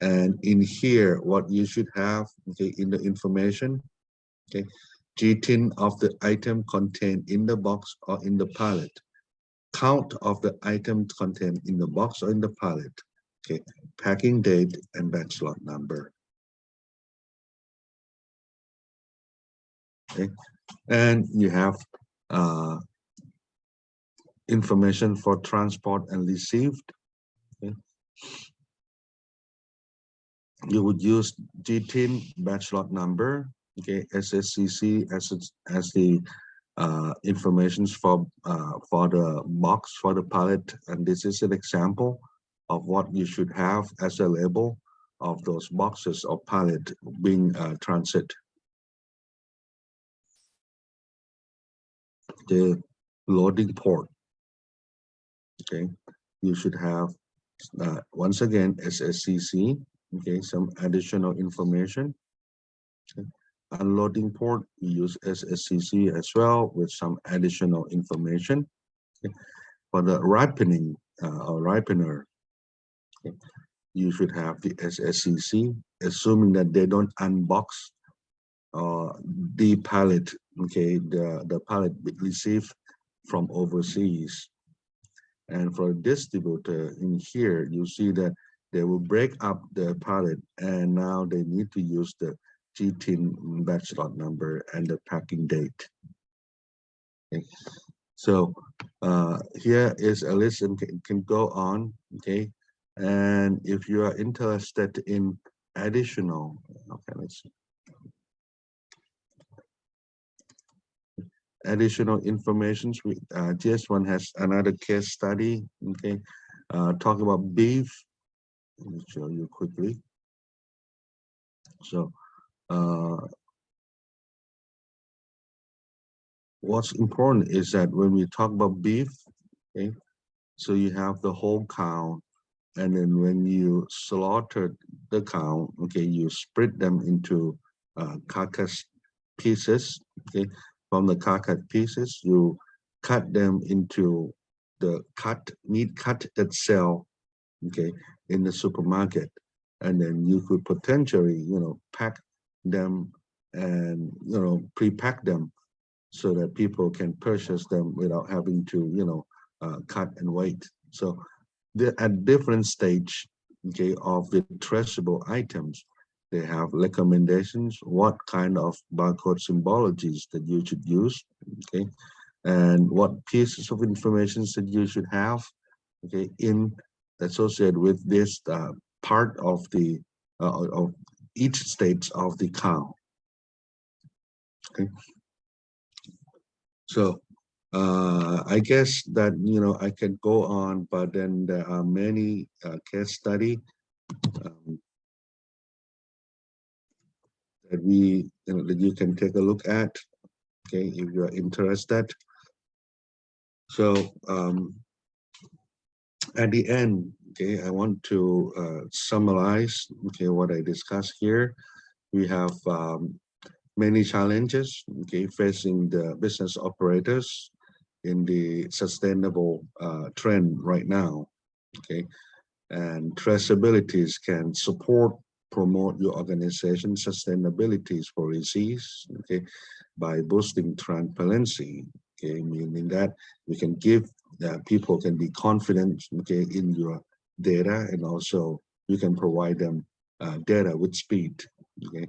and in here, what you should have, okay, in the information, okay, G10 of the item contained in the box or in the pallet, count of the items contained in the box or in the pallet, okay, packing date and batch lot number. Okay, and you have information for transport and received. Okay. You would use G10 batch lot number, okay, SSCC as the information for the box, for the pallet, and this is an example of what you should have as a label of those boxes or pallet being transit. The loading port, okay, you should have once again SSCC, okay, some additional information. Okay. Unloading port, you use SSCC as well with some additional information. Okay. For the ripening or ripener, okay, you should have the SSCC, assuming that they don't unbox the pallet, okay, the pallet received from overseas. And for a distributor in here, you see that they will break up the pallet and now they need to use the G10 batch lot number and the packing date. Okay. So here is a list and can go on, okay. And if you are interested in additional, okay, let's see. Additional information, GS1 has another case study, okay, talking about beef. Let me show you quickly. So what's important is that when we talk about beef, okay, so you have the whole cow, and then when you slaughter the cow, okay, you split them into carcass pieces, okay. From the carcass pieces, you cut them into the meat cut that sell, okay, in the supermarket, and then you could potentially, you know, pack them and, you know, pre-pack them so that people can purchase them without having to, you know, cut and wait. So they're at different stage, okay, of the traceable items. They have recommendations, what kind of barcode symbologies that you should use, okay, and what pieces of information that you should have, okay, in associated with this part of the of each stage of the cow. Okay, so I guess that I can go on, but then there are many case study that that you can take a look at. Okay, if you are interested. So at the end, okay, I want to summarize, okay, what I discussed here. We have many challenges, okay, facing the business operators in the sustainable trend right now, okay, and traceabilities can support, promote your organization sustainability policies, okay, by boosting transparency, okay, meaning that we can give people can be confident, okay, in your data, and also you can provide them data with speed, okay.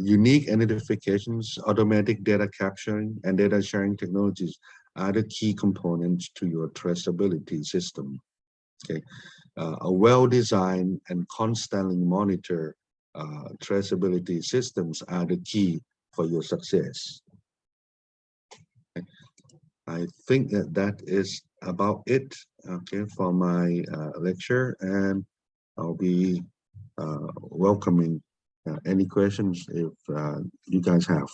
Unique identifications, automatic data capturing, and data sharing technologies are the key components to your traceability system. Okay, a well-designed and constantly monitor traceability systems are the key for your success. Okay. I think that is about it, okay, for my lecture, and I'll be welcoming any questions if you guys have.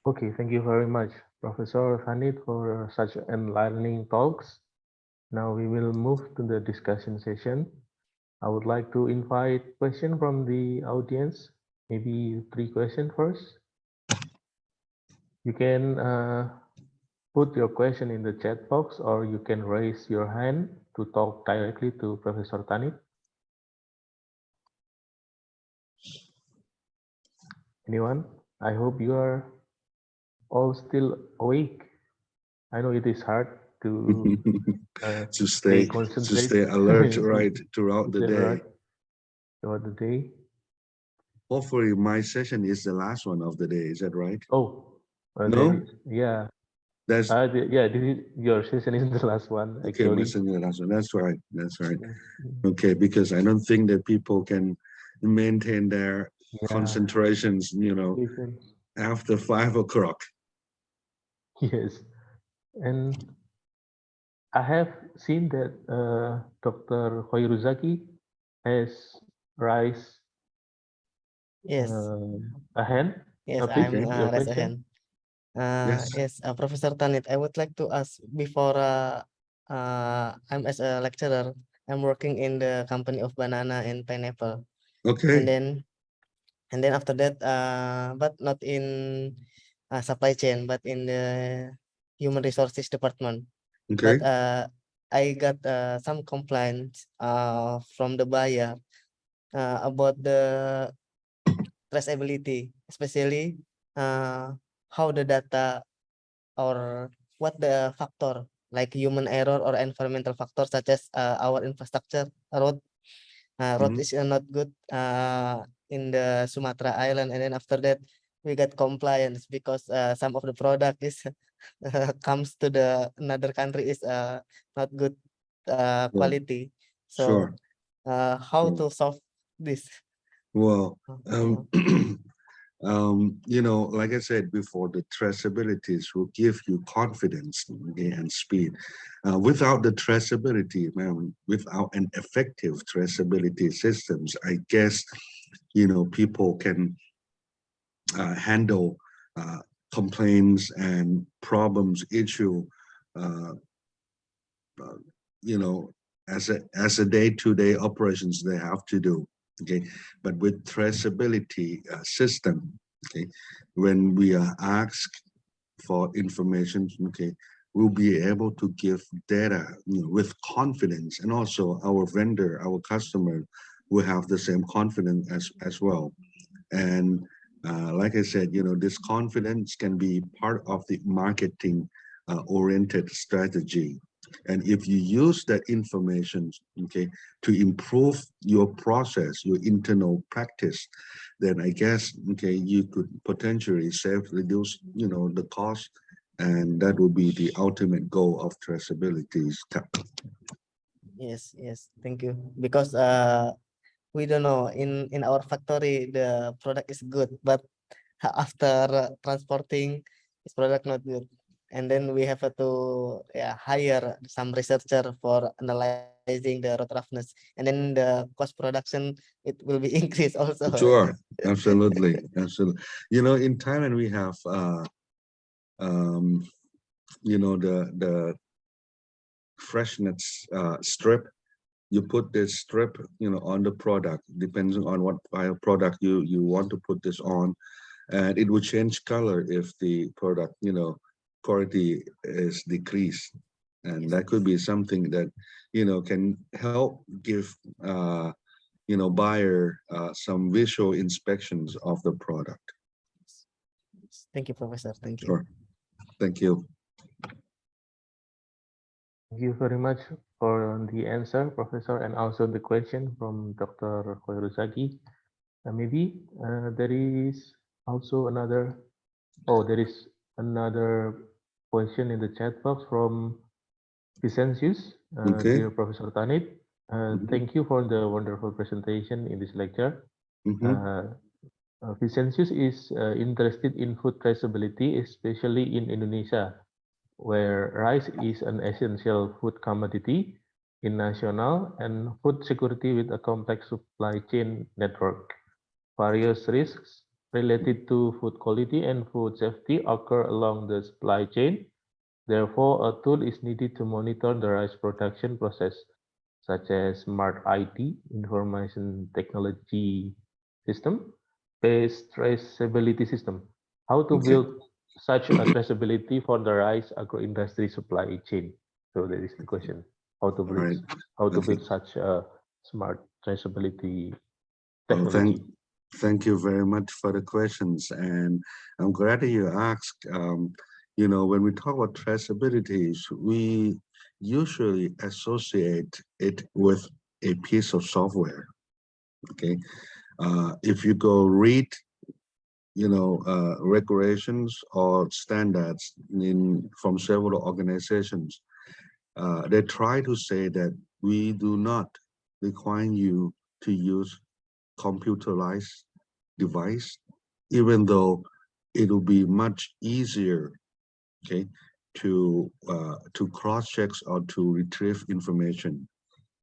Okay, thank you very much, Professor Thanit, for such enlightening talks. Now we will move to the discussion session. I would like to invite questions from the audience, maybe 3 questions first. You can put your question in the chat box, or you can raise your hand to talk directly to Professor Thanit. Anyone? I hope you are all still awake. I know it is hard to to stay alert, right, throughout the day. Throughout the day. Hopefully my session is the last one of the day, is that right? Oh, no? Yeah. That's yeah, your session is the last one, okay, actually. my session is the last one. That's right. That's right. Okay, because I don't think that people can maintain their concentrations, after 5 o'clock. Yes. And I have seen that Dr. Khoiruzaki has raised Yes. a hand. Yes, Please, I'm your raise a question. hand. Yes, Professor Thanit, I would like to ask before I'm as a lecturer, I'm working in the company of banana and pineapple. Okay. And then after that, but not in supply chain, but in the human resources department. Okay. But I got some complaints from the buyer about the traceability, especially how the data or what the factor like human error or environmental factor such as our infrastructure road is not good in the Sumatra Island, and then after that we got compliance because some of the product is comes to the another country is not good quality. So Sure. how to solve this? Well, like I said before, the traceabilities will give you confidence, okay, and speed. Without the traceability, without an effective traceability systems, I guess, people can handle complaints and problems issue, as a day-to-day operations they have to do. Okay, but with traceability system, okay, when we are asked for information, okay, we'll be able to give data with confidence, and also our vendor, our customer, will have the same confidence as well. And like I said, this confidence can be part of the marketing oriented strategy. And if you use that information, okay, to improve your process, your internal practice, then I guess, okay, you could potentially reduce, the cost and that would be the ultimate goal of traceability. Yes, yes, thank you. Because we don't know, in our factory the product is good, but after transporting, this product not good, and then we have to hire some researcher for analyzing the road roughness, and then the cost production it will be increased also. Sure, absolutely, absolutely. You know, in Thailand we have you know, the freshness strip. You put this strip, you know, on the product, depending on what kind of product you want to put this on, and it will change color if the product, you know, quality is decreased, and that could be something that, you know, can help give you know, buyer some visual inspections of the product. Thank you, Professor. Thank you. Sure. Thank you. Thank you very much for the answer, Professor, and also the question from Dr. Khoiruzaki. Maybe there is also another, there is another question in the chat box from Vicentius. Okay. Dear Professor Thanit, thank you for the wonderful presentation in this lecture. Vicentius is interested in food traceability, especially in Indonesia, where rice is an essential food commodity in national and food security with a complex supply chain network. Various risks related to food quality and food safety occur along the supply chain. Therefore, a tool is needed to monitor the rice production process, such as smart IT, information technology system, based traceability system. How to build such a traceability for the rice agro-industry supply chain? So that is the question. How to build such a smart traceability technology? Thank you very much for the questions, and I'm glad that you asked. You know, when we talk about traceability, we usually associate it with a piece of software. Okay, if you go read, you know, regulations or standards from several organizations, they try to say that we do not require you to use computerized device, even though it will be much easier, okay, to cross-check or to retrieve information.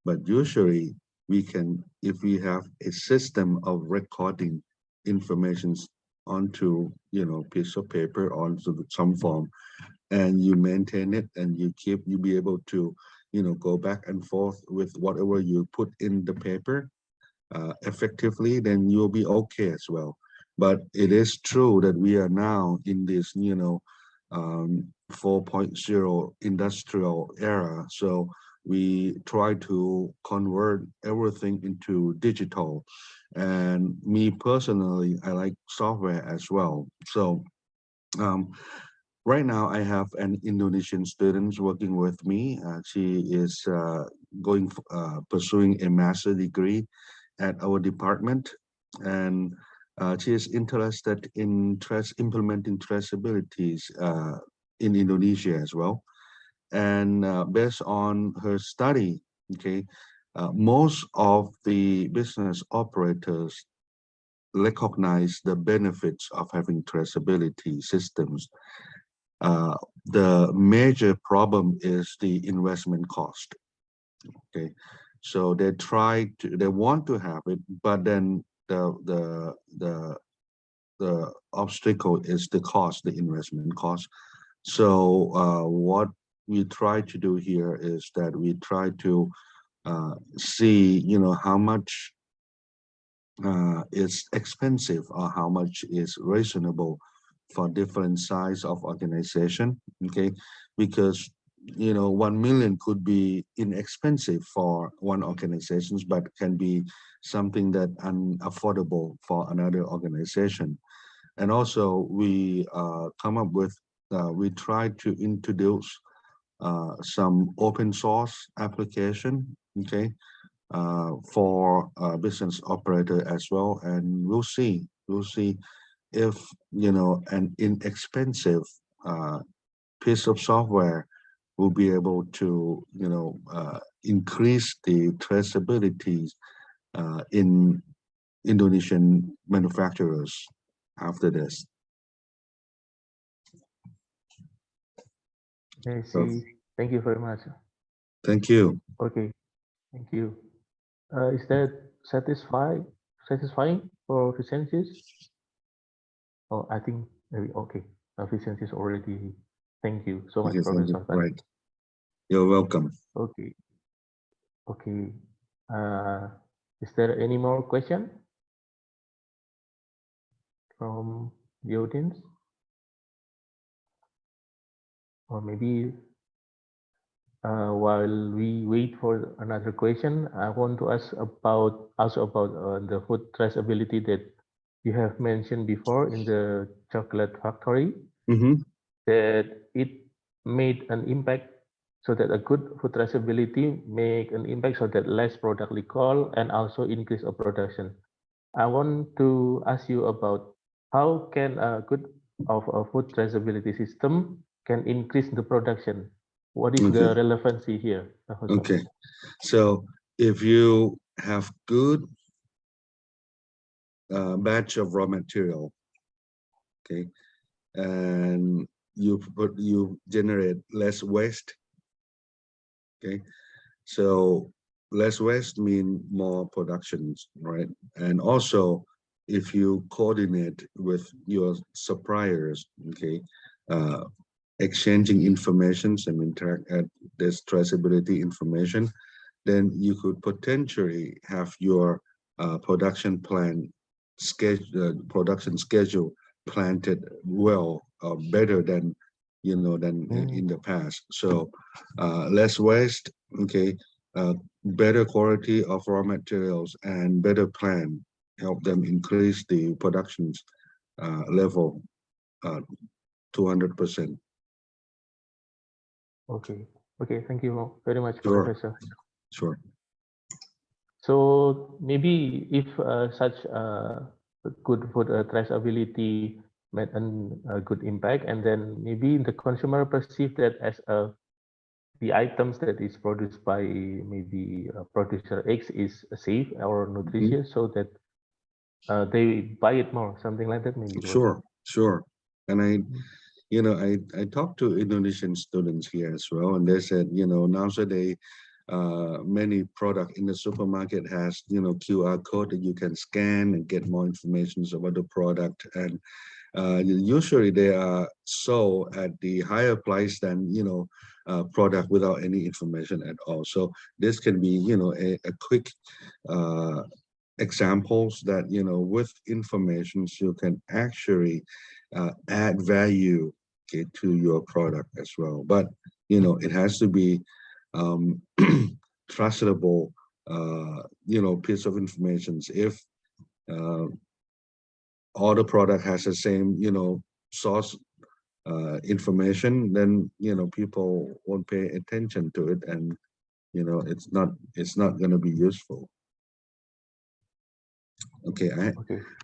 But usually we can, if we have a system of recording information onto, you know, piece of paper, onto some form, and you maintain it and you'll be able to, you know, go back and forth with whatever you put in the paper effectively, then you'll be okay as well. But it is true that we are now in this, you know, 4.0 industrial era. So we try to convert everything into digital. And me personally, I like software as well. So right now I have an Indonesian student working with me. She is pursuing a master's degree at our department, and she is interested in implementing traceabilities in Indonesia as well. And based on her study, okay, most of the business operators recognize the benefits of having traceability systems. The major problem is the investment cost. Okay, so they want to have it, but then the obstacle is the cost, the investment cost. So what we try to do here is that we try to see, you know, how much is expensive or how much is reasonable for different size of organization. Okay, because, you know, 1 million could be inexpensive for one organization, but can be something that unaffordable for another organization. And also we come up with, we try to introduce some open source application, okay, for business operator as well. And we'll see if, you know, an inexpensive piece of software will be able to, increase the traceability in Indonesian manufacturers after this. I So, see. Thank you very much. thank you. Okay, thank you. Is that satisfying for Vicentius? Oh, I think maybe okay. Vicentius already. Thank you so much, Okay, thank you. Professor Thanit. Right. You're welcome. Okay. Okay. Is there any more question from the audience? Or maybe while we wait for another question, I want to ask about the food traceability that you have mentioned before in the chocolate factory, that it made an impact, so that a good food traceability make an impact so that less product recall and also increase of production. I want to ask you about how can a good of a food traceability system can increase the production. What is the relevancy here? Okay, so if you have good batch of raw material, okay, and you generate less waste, okay, so less waste mean more productions, right? And also if you coordinate with your suppliers, okay, exchanging informations and interact at this traceability information, then you could potentially have your production schedule planted well, better than in the past. So less waste, okay, better quality of raw materials and better plan help them increase the productions level 200%. Okay. Okay. Thank you very much, Sure. Professor. Sure. So maybe if such good food traceability made a good impact, and then maybe the consumer perceive that as the items that is produced by maybe producer X is safe or nutritious, so that they buy it more, something like that, maybe. Sure. Sure. And I talked to Indonesian students here as well, and they said, nowadays many product in the supermarket has QR code that you can scan and get more information about the product, and usually they are sold at the higher price than product without any information at all. So this can be a quick examples that with informations you can actually add value, okay, to your product as well. But it has to be trustable piece of information. If all the product has the same source information, then people won't pay attention to it, and it's not going to be useful. Okay,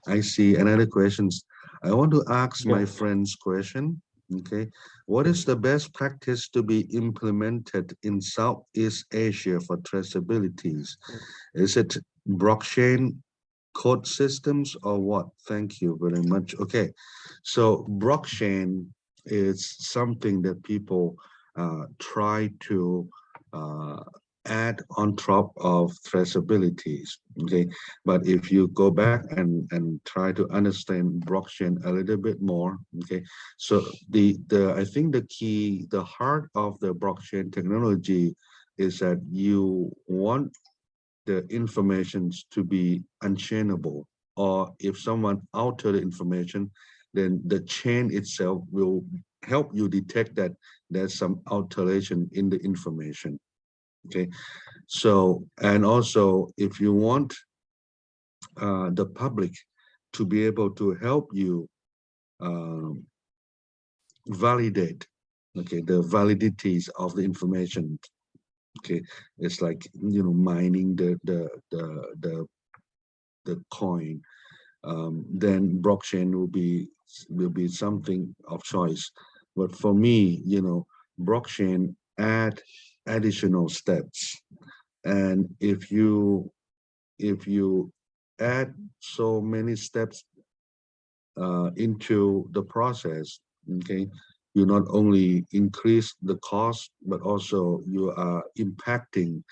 I see another questions. I want to ask my friend's question. Okay, what is the best practice to be implemented in Southeast Asia for traceabilities? Is it blockchain code systems or what? Thank you very much. Okay, so blockchain is something that people try to add on top of traceabilities, okay? But if you go back and try to understand blockchain a little bit more, okay? So I think the heart of the blockchain technology is that you want the informations to be unchainable, or if someone alter the information, then the chain itself will help you detect that there's some alteration in the information. Okay, so, and also if you want the public to be able to help you validate, okay, the validities of the information, okay, it's like mining the coin, then blockchain will be something of choice. But for me, blockchain add additional steps. And if you add so many steps into the process, okay, you not only increase the cost, but also you are impacting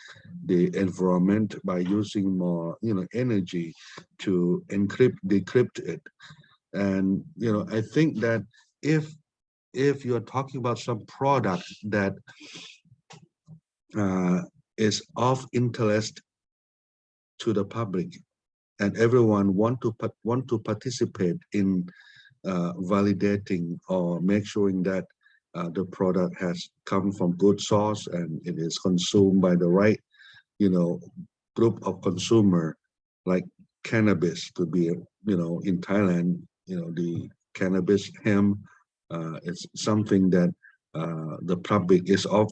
the environment by using more, energy to decrypt it. And, I think that if you're talking about some product that is of interest to the public, and everyone want to participate in validating or make sure that the product has come from good source and it is consumed by the right, group of consumer, like cannabis could be, in Thailand, the cannabis hemp is something that the public is of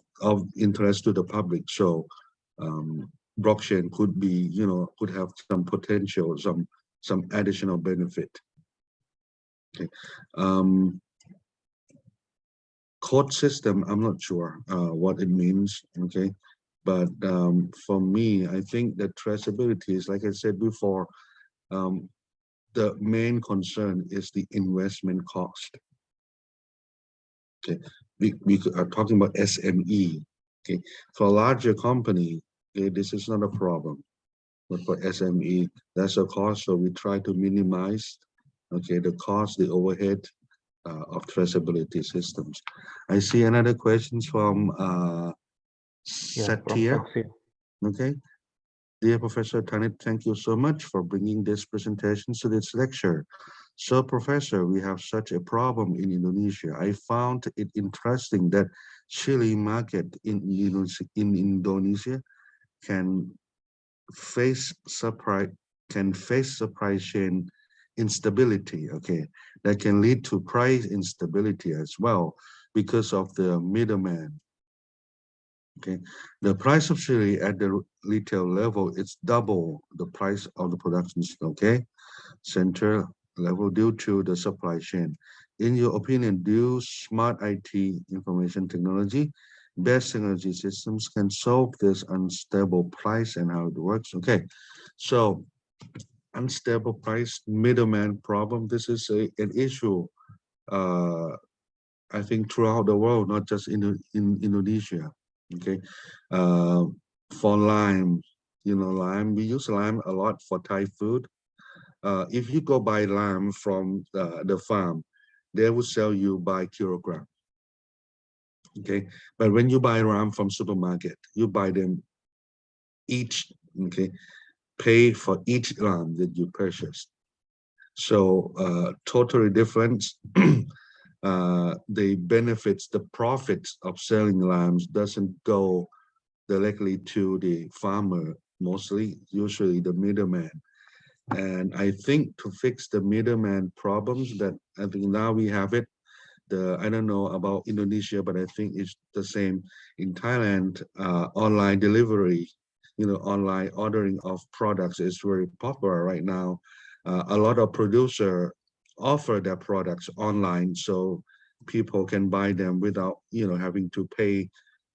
interest to the public. So blockchain could be, could have some potential, some additional benefit. Okay. Code system, I'm not sure what it means. Okay. But for me, I think that traceability is, like I said before, the main concern is the investment cost. Okay. We are talking about SME. Okay. For a larger company, okay, this is not a problem. But for SME, that's a cost. So we try to minimize, okay, the cost, the overhead of traceability systems. I see another questions from Satya. Okay. Dear Professor Thanit, thank you so much for bringing this presentation to this lecture. So, Professor, we have such a problem in Indonesia. I found it interesting that chili market in Indonesia can face supply chain instability. Okay, that can lead to price instability as well because of the middleman. Okay, the price of chili at the retail level is double the price of the production, okay, center level due to the supply chain. In your opinion, do smart IT information technology best energy systems can solve this unstable price and how it works? Okay, so unstable price, middleman problem. This is an issue, I think, throughout the world, not just in Indonesia. Okay, for lime, lime, we use lime a lot for Thai food. If you go buy lime from the farm, they will sell you by kilogram. Okay, but when you buy lime from supermarket, you buy them each. Okay, pay for each lime that you purchase. So totally different. The benefits, the profits of selling limes doesn't go directly to the farmer, usually the middleman. And I think to fix the middleman problems, that I think now we have it. I don't know about Indonesia, but I think it's the same in Thailand. Online delivery, online ordering of products is very popular right now. A lot of producers offer their products online, so people can buy them without, having to pay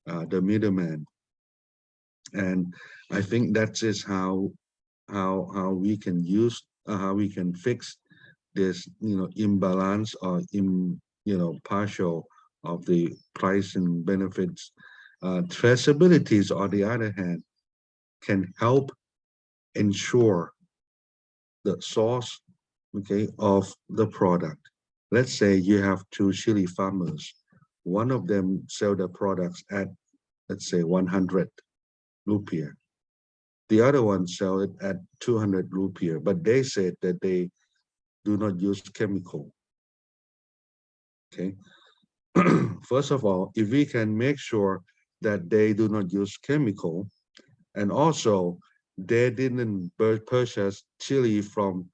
the middleman. And I think that is how we can how we can fix this, imbalance or partial of the price and benefits. Traceabilities, on the other hand, can help ensure the source, okay, of the product. Let's say you have two chili farmers. One of them sell the products at, let's say, 100 rupiah. The other one sell it at 200 rupiah, but they said that they do not use chemical. Okay. First of all, if we can make sure that they do not use chemical, and also they didn't purchase chili from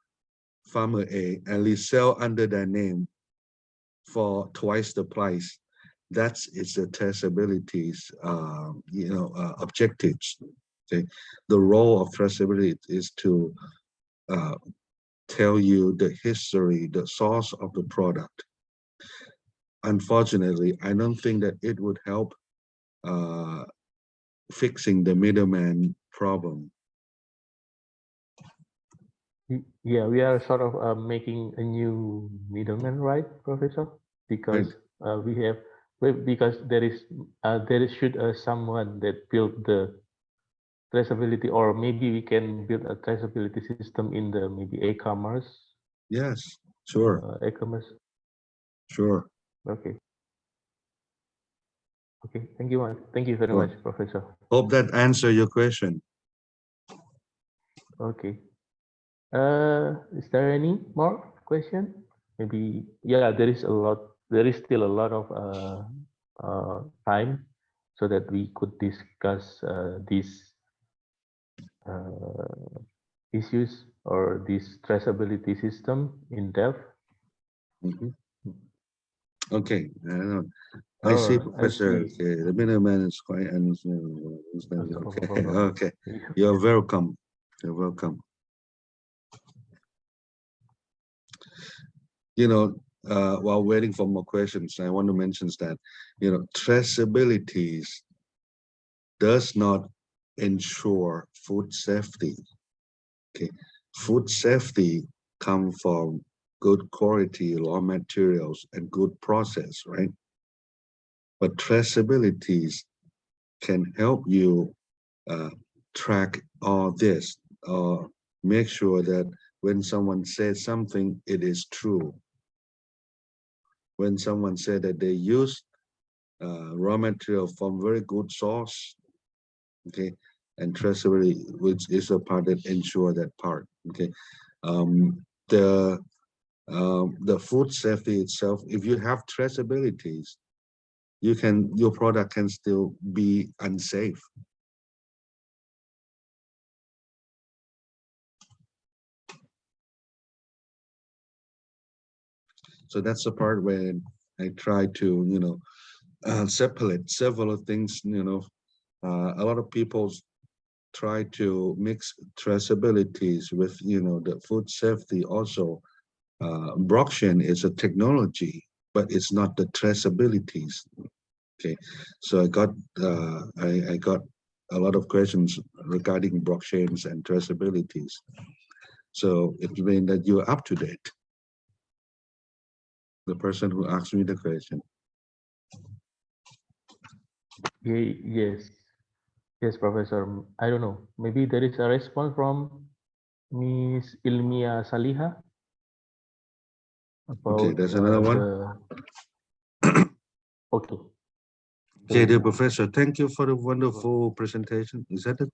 farmer A and resell under their name for twice the price, that's its traceability's objectives. Okay, the role of traceability is to tell you the history, the source of the product. unfortunately, I don't think that it would help fixing the middleman problem. Yeah, we are sort of making a new middleman, right, Professor? Because we have, because there is should someone that build the traceability, or maybe we can build a traceability system in the maybe e-commerce. Yes, sure. E-commerce. Sure. Okay. Okay. Thank you. Thank you very much, Professor. Hope that answer your question. Okay. Is there any more question? Maybe, yeah, there is a lot, there is still a lot of time so that we could discuss these issues or this traceability system in depth. Okay. I see, Professor. I see. Okay, the middleman is quite understandable. Okay. Okay. Yeah. You're welcome. You're welcome. You know, while waiting for more questions, I want to mention that, you know, traceability does not ensure food safety. Okay, food safety comes from good quality raw materials and good process, right? But traceability can help you track all this, or make sure that when someone says something, it is true. When someone said that they use raw material from very good source, okay, and traceability, which is a part that ensure that part, okay. The food safety itself, if you have traceabilities, your product can still be unsafe. So that's the part where I try to, you know, separate several things. You know, a lot of people try to mix traceabilities with, you know, the food safety also. Blockchain is a technology, but it's not the traceabilities. Okay, so I got a lot of questions regarding blockchains and traceabilities. So it means that you're up to date. The person who asked me the question. Yes. Yes, Professor. I don't know. Maybe there is a response from Miss Ilmia Saliha about Okay, there's another one. Okay. Okay, dear Professor, thank you for the wonderful presentation. Is that it?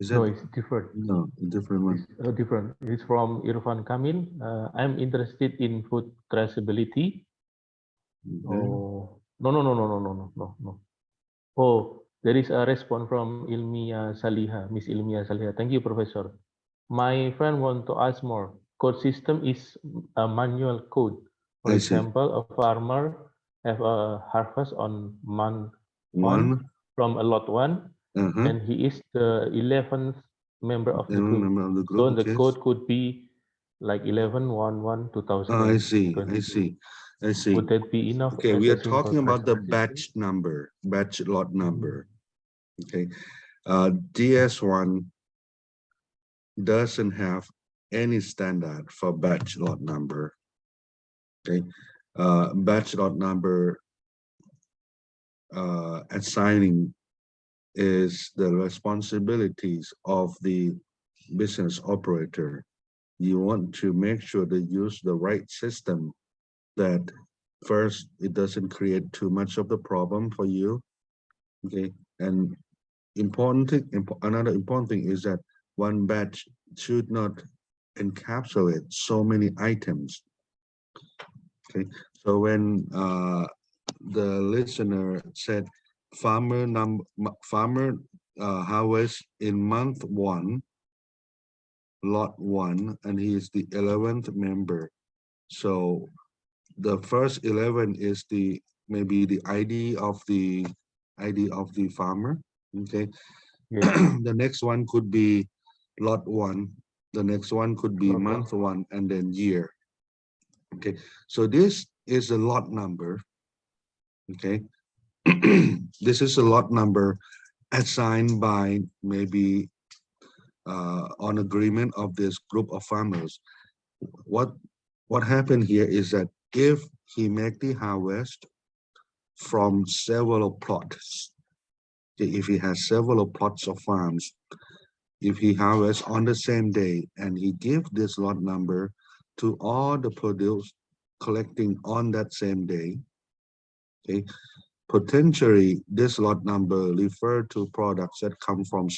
Is that no, it's different. No, a different one. It's different. It's from Irfan Kamil. I'm interested in food traceability. Oh, no. Oh, there is a response from Ilmia Saliha, Miss Ilmia Saliha. Thank you, Professor. My friend want to ask more. Code system is a manual code. For example, a farmer have a harvest on month one from a lot one, and he is the 11th member of the group. So the code could be like 11/11/2000. I see. Would that be enough? Okay, we are talking about the batch number, batch lot number. Okay, DS1 doesn't have any standard for batch lot number. Okay, batch lot number assigning is the responsibilities of the business operator. You want to make sure they use the right system, that first, it doesn't create too much of the problem for you. Okay, and another important thing is that one batch should not encapsulate so many items. Okay, so when the listener said farmer harvest in month one, lot one, and he is the 11th member. So the first 11 is maybe the ID of the farmer. Okay. Yeah. The next one could be lot one. The next one could be month one, and then year. Okay, so this is a lot number. Okay, this is a lot number assigned by maybe on agreement of this group of farmers. What happened here is that if he make the harvest from several plots, if he has several plots of farms, if he harvests on the same day and he give this lot number to all the produce collecting on that same day, okay, potentially this lot number refer to products that come from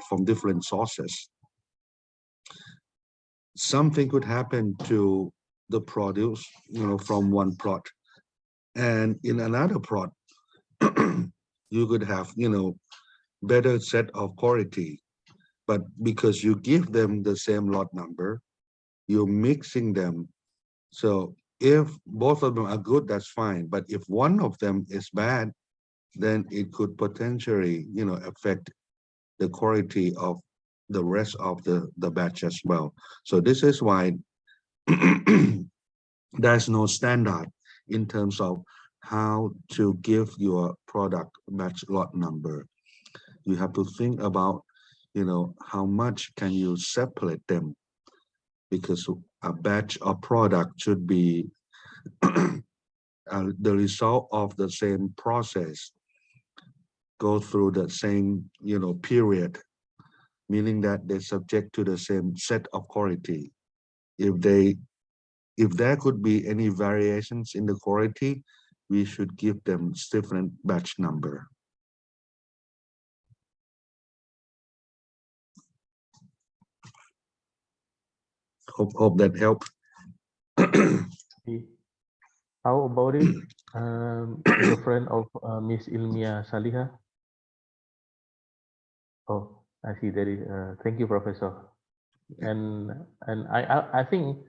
from different sources. Something could happen to the produce, from one plot, and in another plot, you could have, better set of quality, but because you give them the same lot number, you're mixing them. So if both of them are good, that's fine. But if one of them is bad, then it could potentially, affect the quality of the rest of the batch as well. So this is why there's no standard in terms of how to give your product batch lot number. You have to think about, how much can you separate them, because a batch of product should be the result of the same process, go through the same, period, meaning that they're subject to the same set of quality. If there could be any variations in the quality, we should give them different batch number. Hope that helped. How about it? The friend of Miss Ilmia Saliha. Oh, I see. There is. Thank you, Professor. And I think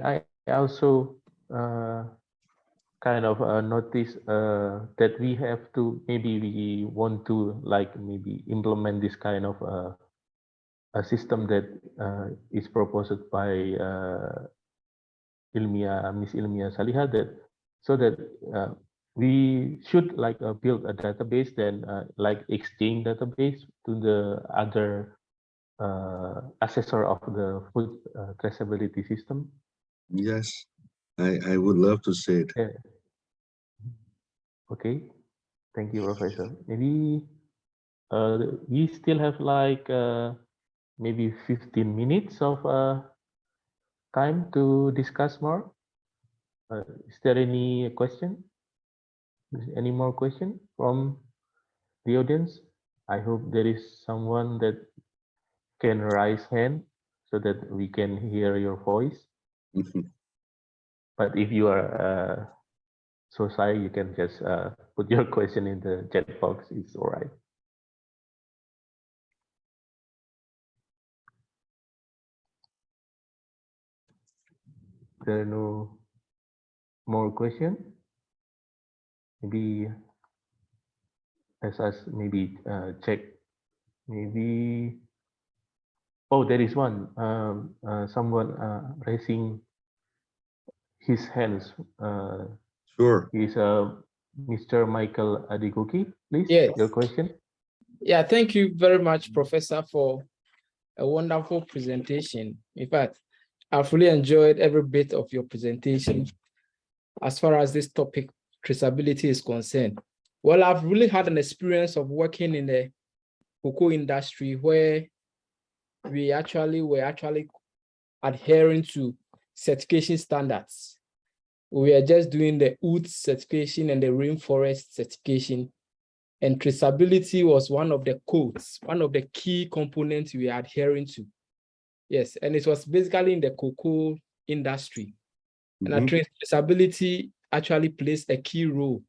I also kind of notice that we have to, maybe we want to maybe implement this kind of a system that is proposed by Miss Ilmia Saliha, that so that we should build a database, then exchange database to the other assessor of the food traceability system. Yes, I would love to say it. Yeah. Okay, thank you, Professor. Maybe we still have maybe 15 minutes of time to discuss more. Is there any question? Any more question from the audience? I hope there is someone that can raise hand so that we can hear your voice. But if you are so shy, you can just put your question in the chat box. It's all right. There are no more questions. Maybe let us maybe check. Maybe, oh, there is one. Someone raising his hands. Sure. Is Mr. Michael Adigoki, please. Yes. Your question. Yeah, thank you very much, Professor, for a wonderful presentation. In fact, I've really enjoyed every bit of your presentation as far as this topic, traceability, is concerned. Well, I've really had an experience of working in the cocoa industry where we were actually adhering to certification standards. We are just doing the wood certification and the rainforest certification, and traceability was one of the codes, one of the key components we are adhering to. Yes, and it was basically in the cocoa industry. And traceability actually plays a key role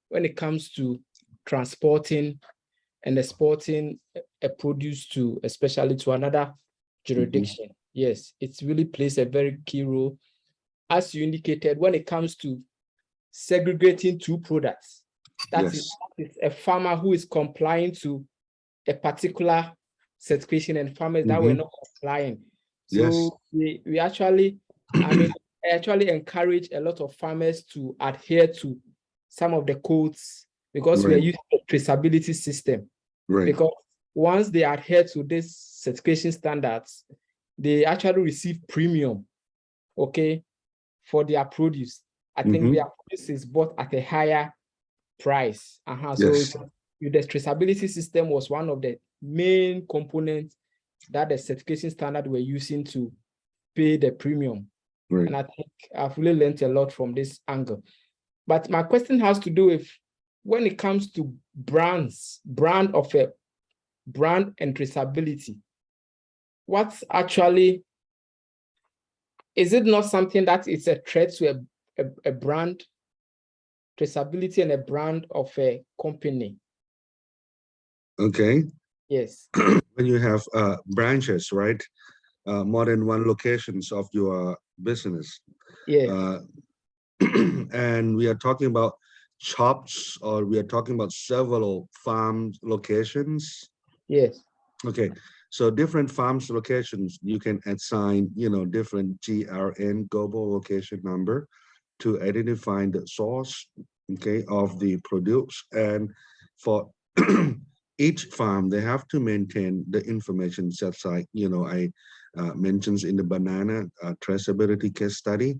when it comes to transporting and exporting a produce to, especially to another jurisdiction. Yes, it really plays a very key role. As you indicated, when it comes to segregating two products, that is a farmer who is complying to a particular certification and farmers that were not complying. So we actually, I mean, actually encourage a lot of farmers to adhere to some of the codes because we are Right. using a traceability system. Right. Because once they adhere to these certification standards, they actually receive premium, okay, for their produce. I think their produce is bought at a higher price. So Yes. the traceability system was one of the main components that the certification standard were using to pay the premium. Right. And I think I've really learned a lot from this angle. But my question has to do with when it comes to brand and traceability, what's actually, is it not something that is a threat to a brand traceability and a brand of a company? Okay. Yes. When you have branches, right? More than one locations of your business. Yeah. And we are talking about shops, or we are talking about several farm locations. Yes. Okay, so different farms locations, you can assign, different GRN, global location number, to identify the source, okay, of the produce. And for each farm, they have to maintain the information, such like, I mentions in the banana traceability case study,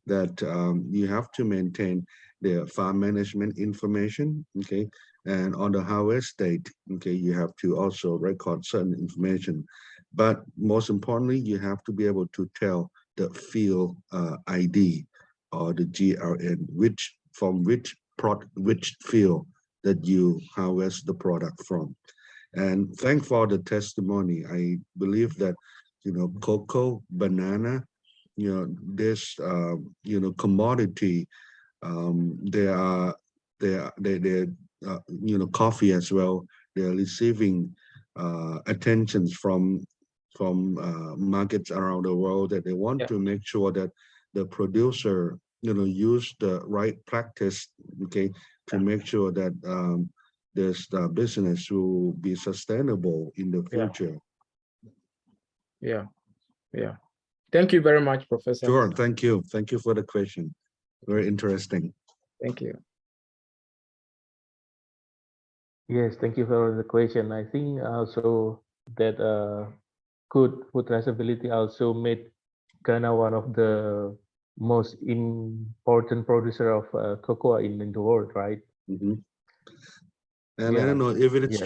that you have to maintain the farm management information, okay, and on the harvest date, okay, you have to also record certain information. But most importantly, you have to be able to tell the field ID or the GRN, from which field that you harvest the product from. And thank for the testimony. I believe that, cocoa, banana, this, commodity, they coffee as well. They're receiving attentions from markets around the world, that they want to make sure that the producer, use the right practice, okay, to make sure that this business will be sustainable in the future. Yeah. Thank you very much, Professor. Sure. Thank you. Thank you for the question. Very interesting. Thank you. Yes, thank you for the question. I think also that good food traceability also made Ghana one of the most important producer of cocoa in the world, right? And I don't know if it's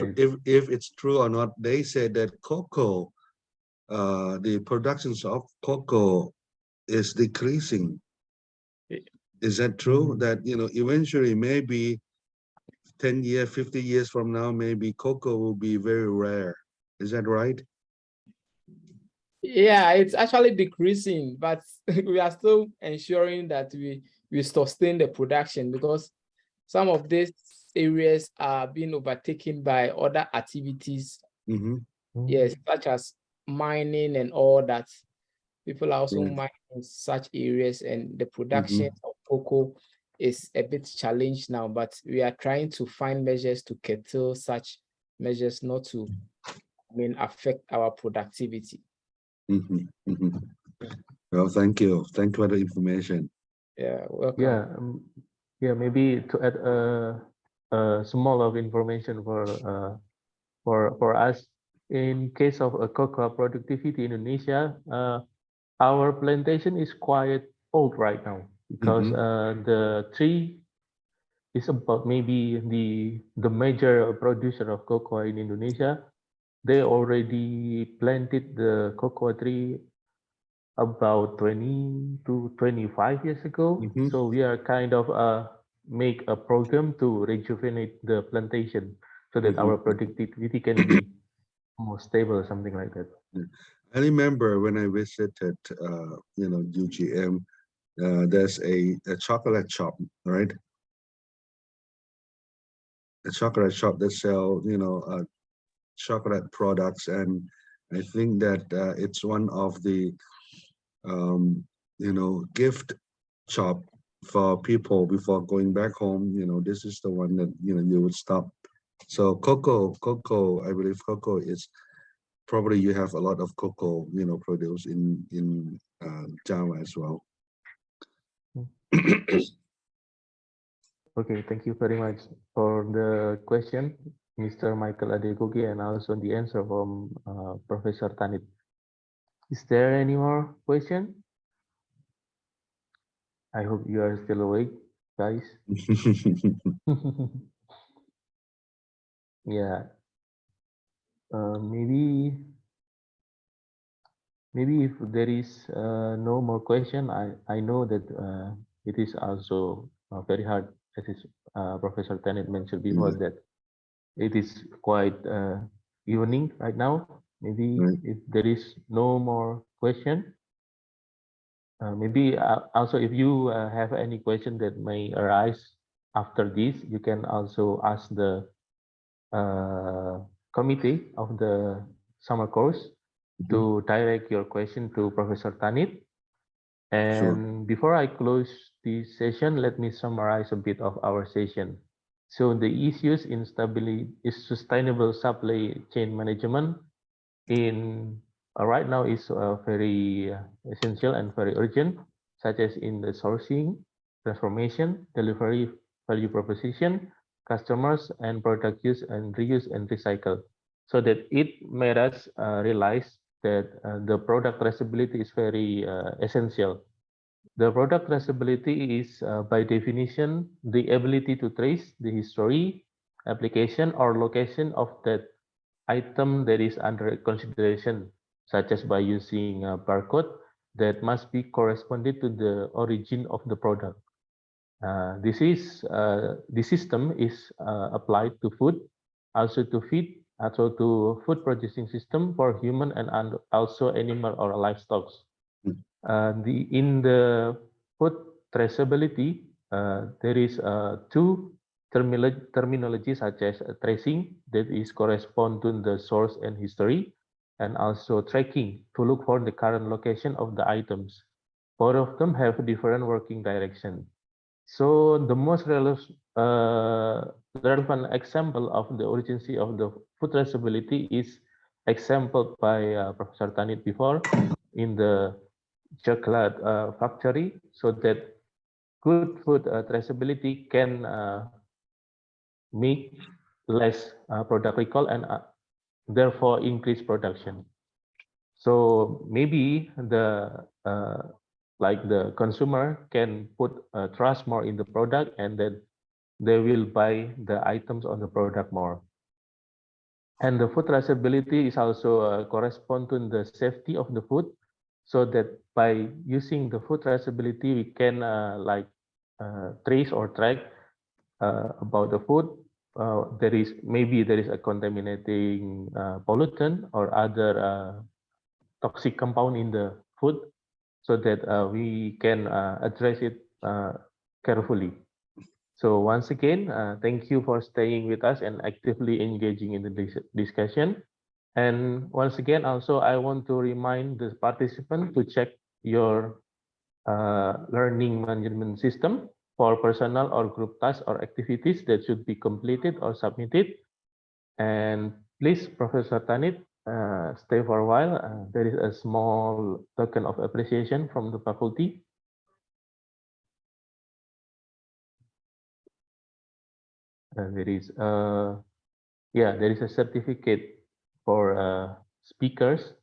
if it's true or not. They said that cocoa, the productions of cocoa is decreasing. Is that true? That, eventually, maybe 10 years, 50 years from now, maybe cocoa will be very rare. Is that right? Yeah, it's actually decreasing, but we are still ensuring that we sustain the production, because some of these areas are being overtaken by other activities. Yes, such as mining and all that. People are also mining such areas, and the production of cocoa is a bit challenged now, but we are trying to find measures to curtail such measures not to, affect our productivity. Well, thank you. Thank you for the information. Yeah, welcome. Maybe to add a small of information for us. In case of a cocoa productivity in Indonesia, our plantation is quite old right now, because the tree is about maybe the major producer of cocoa in Indonesia. They already planted the cocoa tree about 20 to 25 years ago. So we are kind of make a program to rejuvenate the plantation, so that our productivity can be more stable, something like that. I remember when I visited, UGM, there's a chocolate shop, right? A chocolate shop that sell, chocolate products, and I think that it's one of the, gift shop for people before going back home. This is the one that you would stop. So cocoa, I believe cocoa is probably, you have a lot of cocoa, produced in Java as well. Okay, thank you very much for the question, Mr. Michael Adegogi, and also the answer from Professor Thanit. Is there any more question? I hope you are still awake, guys. Yeah, maybe if there is no more question, I know that it is also very hard, as is, Professor Tennant mentioned before, that it is quite evening right now. Maybe Right. if there is no more question, maybe also if you have any question that may arise after this, you can also ask the committee of the summer course to direct your question to Professor Thanit. Sure. And before I close this session, let me summarize a bit of our session. So the issues in sustainable supply chain management in right now is very essential and very urgent, such as in the sourcing, transformation, delivery, value proposition, customers, and product use and reuse and recycle. So that it made us realize that the product traceability is very essential. The product traceability is, by definition, the ability to trace the history, application, or location of that item that is under consideration, such as by using a barcode that must be corresponded to the origin of the product. This system is applied to food, also to feed, also to food processing system for human and also animal or livestock. In the food traceability, there is two terminology such as tracing, that is correspond to the source and history, and also tracking to look for the current location of the items. Both of them have different working direction. So the most relevant example of the urgency of the food traceability is exampled by Professor Thanit before in the chocolate factory, so that good food traceability can make less product recall and therefore increase production. So maybe the the consumer can put trust more in the product, and then they will buy the items on the product more. And the food traceability is also correspond to the safety of the food, so that by using the food traceability, we can trace or track about the food. There is a contaminating pollutant or other toxic compound in the food, so that we can address it carefully. So once again, thank you for staying with us and actively engaging in the discussion. And once again, also, I want to remind the participant to check your learning management system for personal or group tasks or activities that should be completed or submitted. And please, Professor Thanit, stay for a while. There is a small token of appreciation from the faculty. There is a certificate for speakers.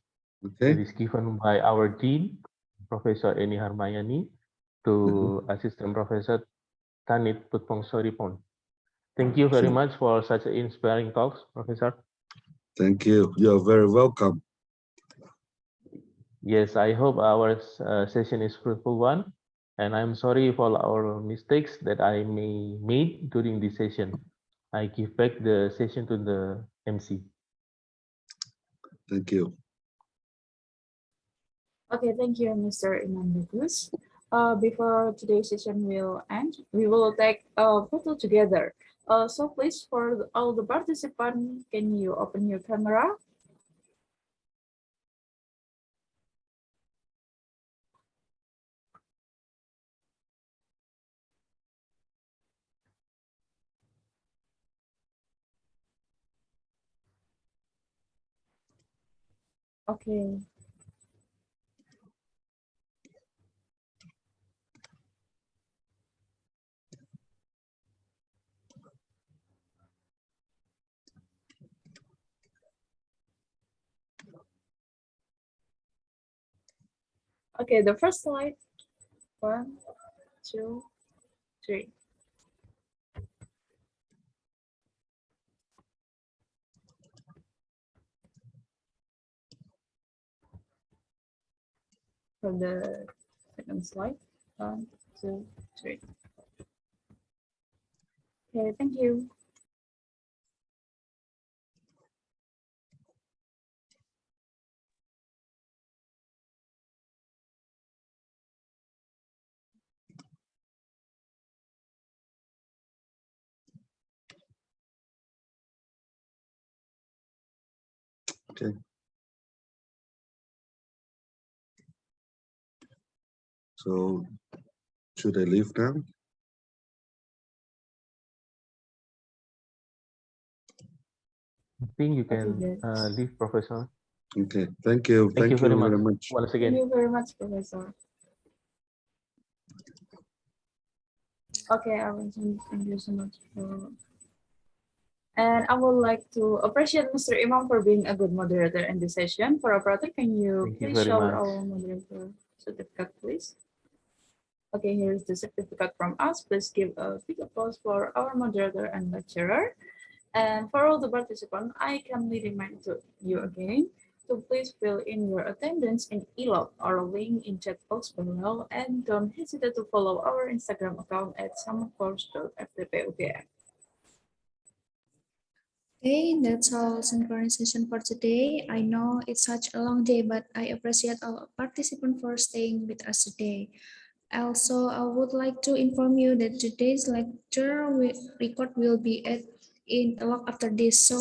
Okay. It is given by our dean, Professor Eni Harmayani, to Assistant Professor Thanit Puthpongsiriporn. Thank you very much for such inspiring talks, Professor. Thank you. You're very welcome. Yes, I hope our session is fruitful one, and I'm sorry for our mistakes that I may made during this session. I give back the session to the MC. Thank you. Okay, thank you, Mr. Imam Bagus. Before today's session will end, we will take a photo together. So please, for all the participants, can you open your camera? Okay. Okay, the first slide. 1, 2, 3. For the second slide. 1, 2, 3. Okay, thank you. Okay. So should I leave now? I think you Okay, can good. leave, Professor. Okay. Thank you. Thank you very much much. once Thank again. you very much, Professor. Okay, I will thank you so much for. And I would like to appreciate Mr. Imam for being a good moderator in this session. For operator, can you Thank you please very show much. our moderator certificate, please? Okay, here's the certificate from us. Please give a big applause for our moderator and lecturer. And for all the participants, I kindly remind you again to please fill in your attendance in ELOG or link in chat box below, and don't hesitate to follow our Instagram account at summercourse.ftpugm. Okay, that's all synchronization for today. I know it's such a long day, but I appreciate all participants for staying with us today. Also, I would like to inform you that today's lecture record will be in a log after this. So